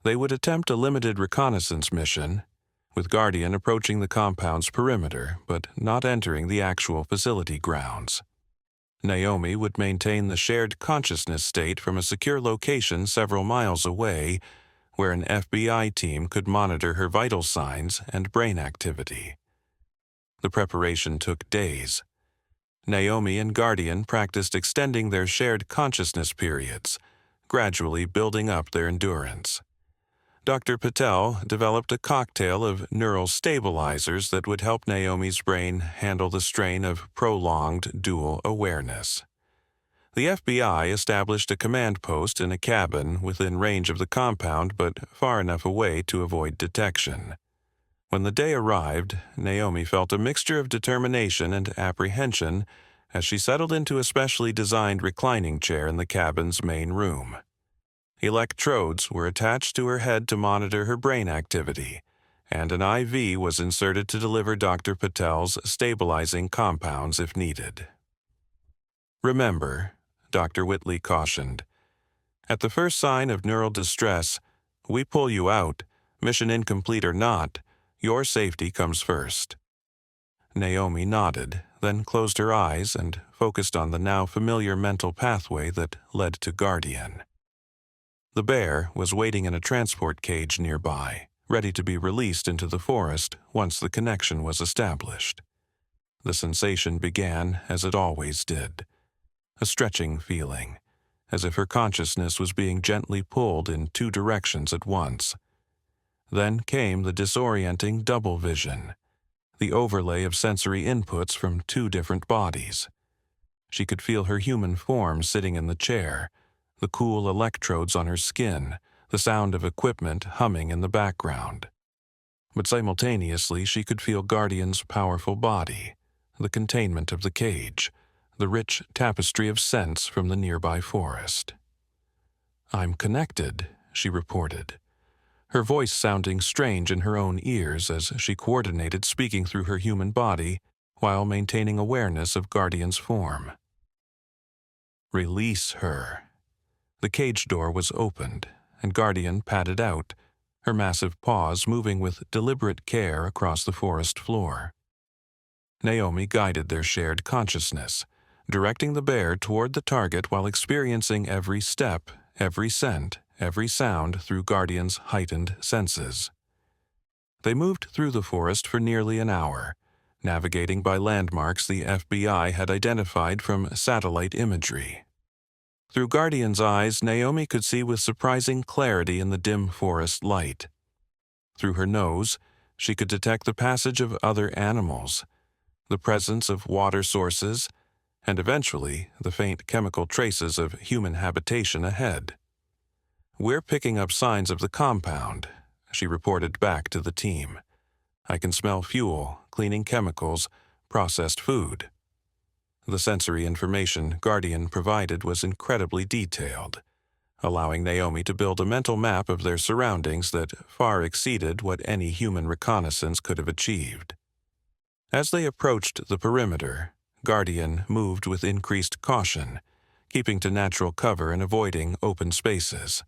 A: They would attempt a limited reconnaissance mission, with Guardian approaching the compound's perimeter but not entering the actual facility grounds. Naomi would maintain the shared consciousness state from a secure location several miles away, where an FBI team could monitor her vital signs and brain activity. The preparation took days. Naomi and Guardian practiced extending their shared consciousness periods, gradually building up their endurance. Dr. Patel developed a cocktail of neural stabilizers that would help Naomi's brain handle the strain of prolonged dual awareness. The FBI established a command post in a cabin within range of the compound but far enough away to avoid detection. When the day arrived, Naomi felt a mixture of determination and apprehension as she settled into a specially designed reclining chair in the cabin's main room. Electrodes were attached to her head to monitor her brain activity, and an IV was inserted to deliver Dr. Patel's stabilizing compounds if needed. Remember, Dr. Whitley cautioned, at the first sign of neural distress, we pull you out, mission incomplete or not, your safety comes first. Naomi nodded, then closed her eyes and focused on the now familiar mental pathway that led to Guardian. The bear was waiting in a transport cage nearby, ready to be released into the forest once the connection was established. The sensation began as it always did, a stretching feeling, as if her consciousness was being gently pulled in two directions at once. Then came the disorienting double vision, the overlay of sensory inputs from two different bodies. She could feel her human form sitting in the chair, the cool electrodes on her skin, the sound of equipment humming in the background. But simultaneously she could feel Guardian's powerful body, the containment of the cage, the rich tapestry of scents from the nearby forest. "I'm connected," she reported, her voice sounding strange in her own ears as she coordinated speaking through her human body while maintaining awareness of Guardian's form. "Release her." The cage door was opened, and Guardian padded out, her massive paws moving with deliberate care across the forest floor. Naomi guided their shared consciousness, directing the bear toward the target while experiencing every step, every scent, every sound through Guardian's heightened senses. They moved through the forest for nearly an hour, navigating by landmarks the FBI had identified from satellite imagery. Through Guardian's eyes, Naomi could see with surprising clarity in the dim forest light. Through her nose, she could detect the passage of other animals, the presence of water sources, and eventually the faint chemical traces of human habitation ahead. "We're picking up signs of the compound," she reported back to the team. "I can smell fuel, cleaning chemicals, processed food." The sensory information Guardian provided was incredibly detailed, allowing Naomi to build a mental map of their surroundings that far exceeded what any human reconnaissance could have achieved. As they approached the perimeter, Guardian moved with increased caution, keeping to natural cover and avoiding open spaces.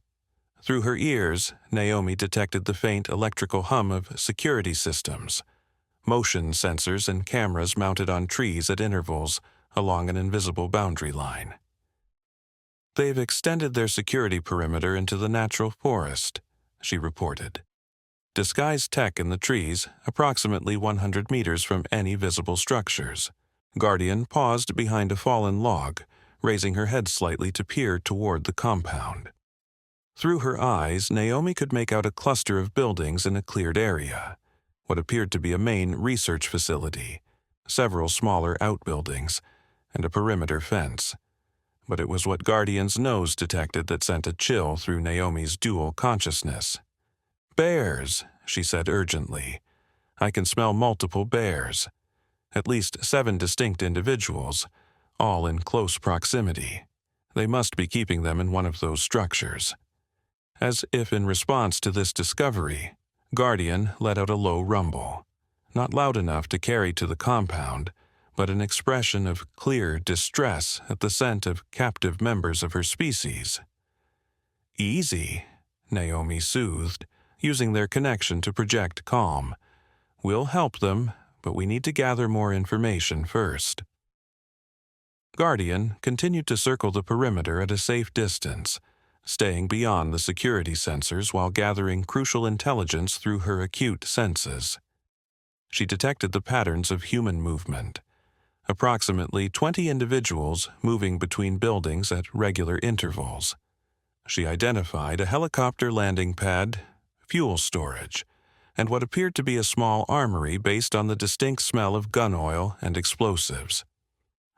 A: Through her ears, Naomi detected the faint electrical hum of security systems, motion sensors and cameras mounted on trees at intervals along an invisible boundary line. "They've extended their security perimeter into the natural forest," she reported. "Disguised tech in the trees, approximately 100 meters from any visible structures." Guardian paused behind a fallen log, raising her head slightly to peer toward the compound. Through her eyes, Naomi could make out a cluster of buildings in a cleared area, what appeared to be a main research facility, several smaller outbuildings, and a perimeter fence. But it was what Guardian's nose detected that sent a chill through Naomi's dual consciousness. "Bears," she said urgently. "I can smell multiple bears. At least 7 distinct individuals, all in close proximity. They must be keeping them in one of those structures." As if in response to this discovery, Guardian let out a low rumble, not loud enough to carry to the compound, but an expression of clear distress at the scent of captive members of her species. "Easy," Naomi soothed, using their connection to project calm. "We'll help them, but we need to gather more information first." Guardian continued to circle the perimeter at a safe distance, staying beyond the security sensors while gathering crucial intelligence through her acute senses. She detected the patterns of human movement. Approximately 20 individuals moving between buildings at regular intervals. She identified a helicopter landing pad, fuel storage, and what appeared to be a small armory based on the distinct smell of gun oil and explosives.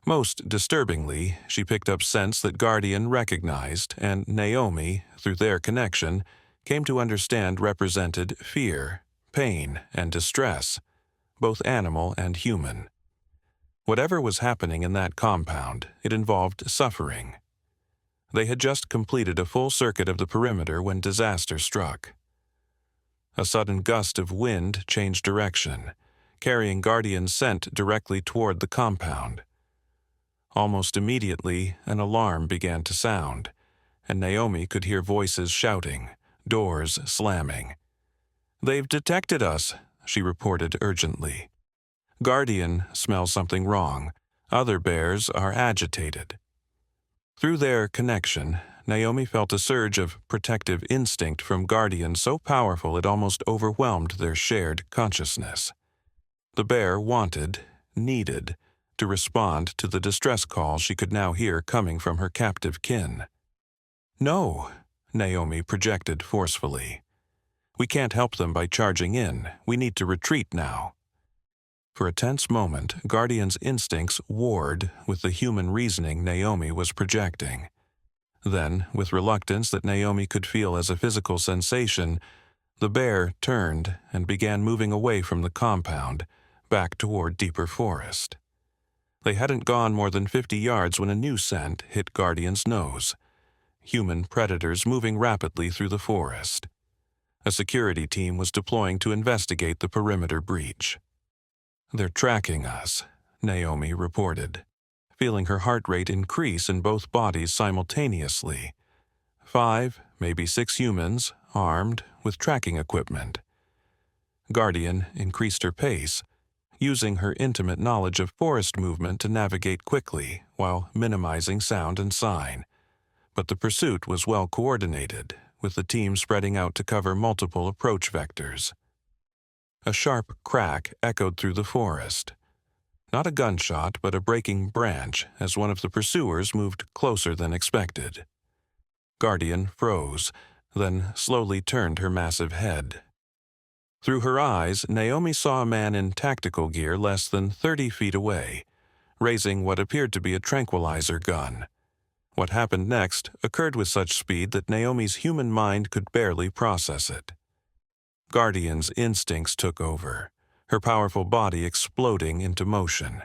A: Most disturbingly, she picked up scents that Guardian recognized, and Naomi, through their connection, came to understand represented fear, pain, and distress, both animal and human. Whatever was happening in that compound, it involved suffering. They had just completed a full circuit of the perimeter when disaster struck. A sudden gust of wind changed direction, carrying Guardian's scent directly toward the compound. Almost immediately, an alarm began to sound, and Naomi could hear voices shouting, doors slamming. "They've detected us," she reported urgently. "Guardian smells something wrong. Other bears are agitated." Through their connection, Naomi felt a surge of protective instinct from Guardian so powerful it almost overwhelmed their shared consciousness. The bear wanted, needed, to respond to the distress call she could now hear coming from her captive kin. "No," Naomi projected forcefully. "We can't help them by charging in. We need to retreat now." For a tense moment, Guardian's instincts warred with the human reasoning Naomi was projecting. Then, with reluctance that Naomi could feel as a physical sensation, the bear turned and began moving away from the compound, back toward deeper forest. They hadn't gone more than 50 yards when a new scent hit Guardian's nose. Human predators moving rapidly through the forest. A security team was deploying to investigate the perimeter breach. "They're tracking us," Naomi reported, feeling her heart rate increase in both bodies simultaneously. 5, maybe 6 humans, armed with tracking equipment. Guardian increased her pace, using her intimate knowledge of forest movement to navigate quickly while minimizing sound and sign. But the pursuit was well coordinated, with the team spreading out to cover multiple approach vectors. A sharp crack echoed through the forest. Not a gunshot, but a breaking branch as one of the pursuers moved closer than expected. Guardian froze, then slowly turned her massive head. Through her eyes, Naomi saw a man in tactical gear less than 30 feet away, raising what appeared to be a tranquilizer gun. What happened next occurred with such speed that Naomi's human mind could barely process it. Guardian's instincts took over, her powerful body exploding into motion.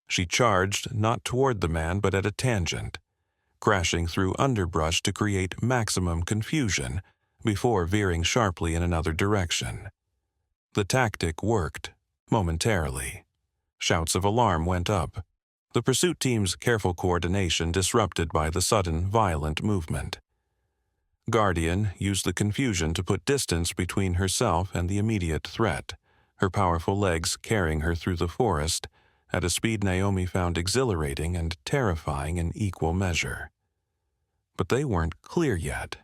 A: She charged not toward the man but at a tangent, crashing through underbrush to create maximum confusion before veering sharply in another direction. The tactic worked, momentarily. Shouts of alarm went up, the pursuit team's careful coordination disrupted by the sudden, violent movement. Guardian used the confusion to put distance between herself and the immediate threat, her powerful legs carrying her through the forest at a speed Naomi found exhilarating and terrifying in equal measure. But they weren't clear yet.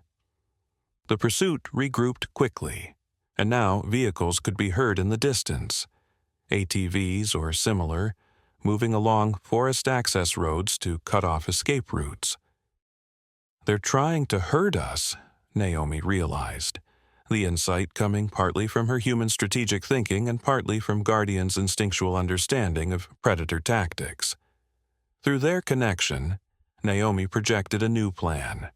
A: The pursuit regrouped quickly, and now vehicles could be heard in the distance, ATVs or similar, moving along forest access roads to cut off escape routes. "They're trying to herd us," Naomi realized, the insight coming partly from her human strategic thinking and partly from Guardian's instinctual understanding of predator tactics. Through their connection, Naomi projected a new plan.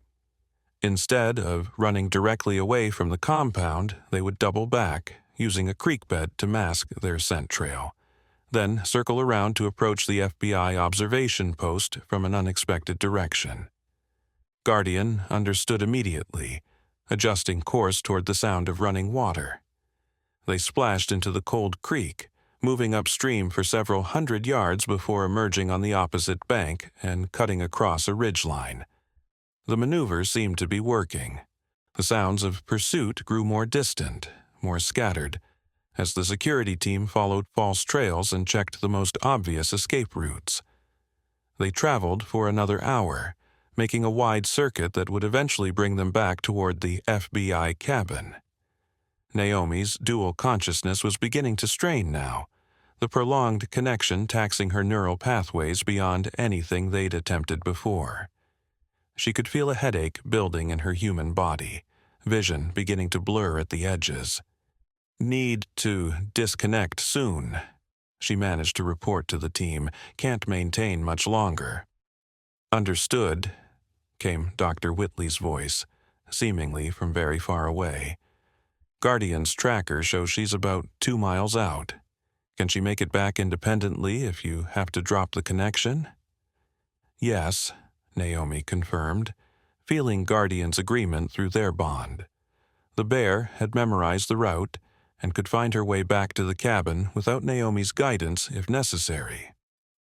A: Instead of running directly away from the compound, they would double back, using a creek bed to mask their scent trail, then circle around to approach the FBI observation post from an unexpected direction. Guardian understood immediately, adjusting course toward the sound of running water. They splashed into the cold creek, moving upstream for several hundred yards before emerging on the opposite bank and cutting across a ridgeline. The maneuver seemed to be working. The sounds of pursuit grew more distant, more scattered, as the security team followed false trails and checked the most obvious escape routes. They traveled for another hour, making a wide circuit that would eventually bring them back toward the FBI cabin. Naomi's dual consciousness was beginning to strain now, the prolonged connection taxing her neural pathways beyond anything they'd attempted before. She could feel a headache building in her human body, vision beginning to blur at the edges. "Need to disconnect soon," she managed to report to the team. "Can't maintain much longer." "Understood," came Dr. Whitley's voice, seemingly from very far away. "Guardian's tracker shows she's about 2 miles out. Can she make it back independently if you have to drop the connection?" "Yes," Naomi confirmed, feeling Guardian's agreement through their bond. The bear had memorized the route and could find her way back to the cabin without Naomi's guidance if necessary.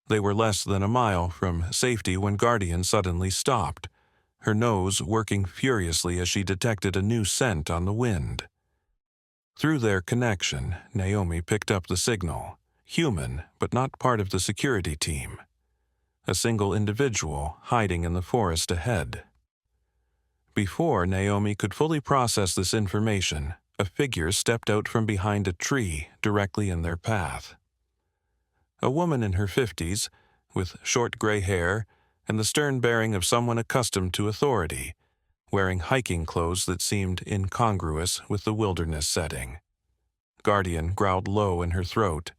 A: They were less than a mile from safety when Guardian suddenly stopped, her nose working furiously as she detected a new scent on the wind. Through their connection, Naomi picked up the signal, human but not part of the security team. A single individual hiding in the forest ahead. Before Naomi could fully process this information, a figure stepped out from behind a tree directly in their path. A woman in her 50s, with short gray hair and the stern bearing of someone accustomed to authority, wearing hiking clothes that seemed incongruous with the wilderness setting. Guardian growled low in her throat,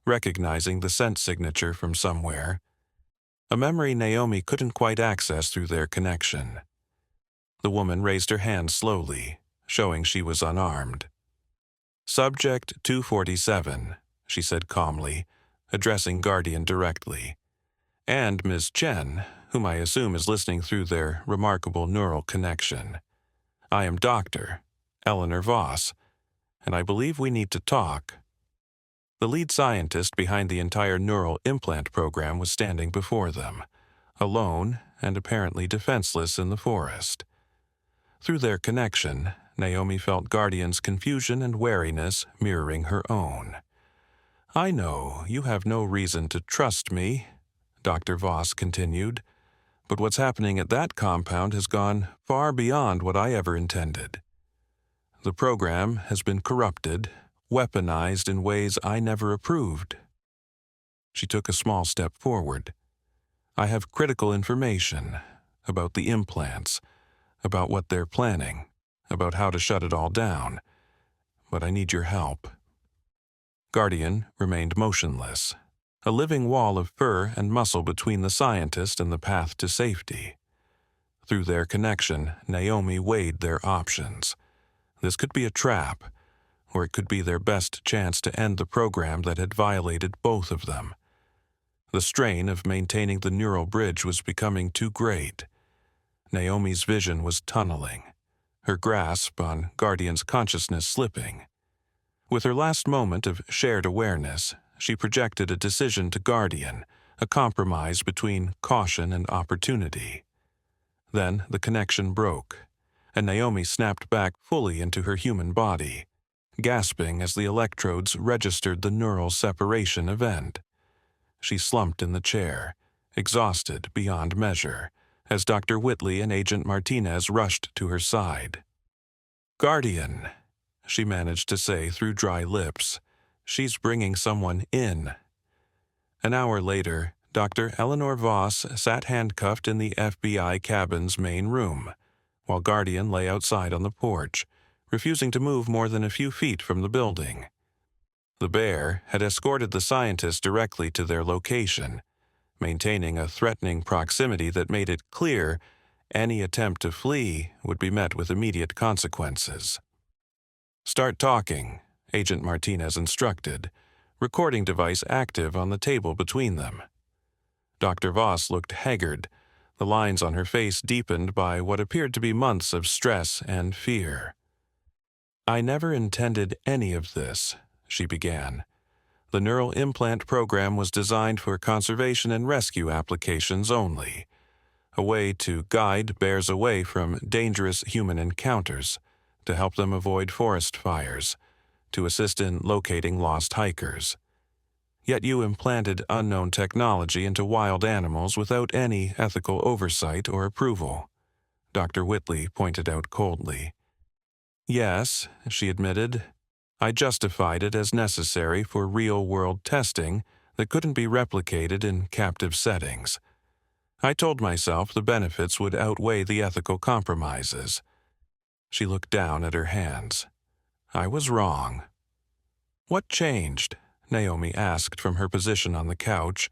A: recognizing the scent signature from somewhere, a memory Naomi couldn't quite access through their connection. The woman raised her hand slowly, showing she was unarmed. "Subject 247, she said calmly, addressing Guardian directly. "And Miss Chen, whom I assume is listening through their remarkable neural connection. I am Dr. Eleanor Voss, and I believe we need to talk." The lead scientist behind the entire neural implant program was standing before them, alone and apparently defenseless in the forest. Through their connection, Naomi felt Guardian's confusion and wariness mirroring her own. "I know you have no reason to trust me," Dr. Voss continued, "but what's happening at that compound has gone far beyond what I ever intended. The program has been corrupted, weaponized in ways I never approved." She took a small step forward. "I have critical information about the implants, about what they're planning, about how to shut it all down, but I need your help." Guardian remained motionless, a living wall of fur and muscle between the scientist and the path to safety. Through their connection, Naomi weighed their options. This could be a trap, or it could be their best chance to end the program that had violated both of them. The strain of maintaining the neural bridge was becoming too great. Naomi's vision was tunneling, her grasp on Guardian's consciousness slipping. With her last moment of shared awareness, she projected a decision to Guardian, a compromise between caution and opportunity. Then the connection broke, and Naomi snapped back fully into her human body, gasping as the electrodes registered the neural separation event. She slumped in the chair, exhausted beyond measure, as Dr. Whitley and Agent Martinez rushed to her side. "Guardian," she managed to say through dry lips. "She's bringing someone in." An hour later, Dr. Eleanor Voss sat handcuffed in the FBI cabin's main room, while Guardian lay outside on the porch, refusing to move more than a few feet from the building. The bear had escorted the scientists directly to their location, maintaining a threatening proximity that made it clear any attempt to flee would be met with immediate consequences. "Start talking," Agent Martinez instructed, recording device active on the table between them. Dr. Voss looked haggard, the lines on her face deepened by what appeared to be months of stress and fear. "I never intended any of this," she began. "The neural implant program was designed for conservation and rescue applications only, a way to guide bears away from dangerous human encounters, to help them avoid forest fires, to assist in locating lost hikers. Yet you implanted unknown technology into wild animals without any ethical oversight or approval," Dr. Whitley pointed out coldly. "Yes," she admitted, "I justified it as necessary for real-world testing that couldn't be replicated in captive settings. I told myself the benefits would outweigh the ethical compromises." She looked down at her hands. "I was wrong." "What changed?" Naomi asked from her position on the couch,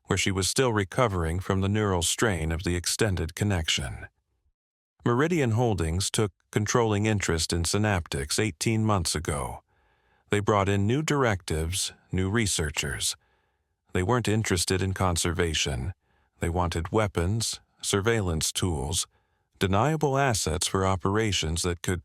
A: where she was still recovering from the neural strain of the extended connection. Meridian Holdings took controlling interest in Synaptics 18 months ago. They brought in new directives, new researchers. They weren't interested in conservation. They wanted weapons, surveillance tools, deniable assets for operations that could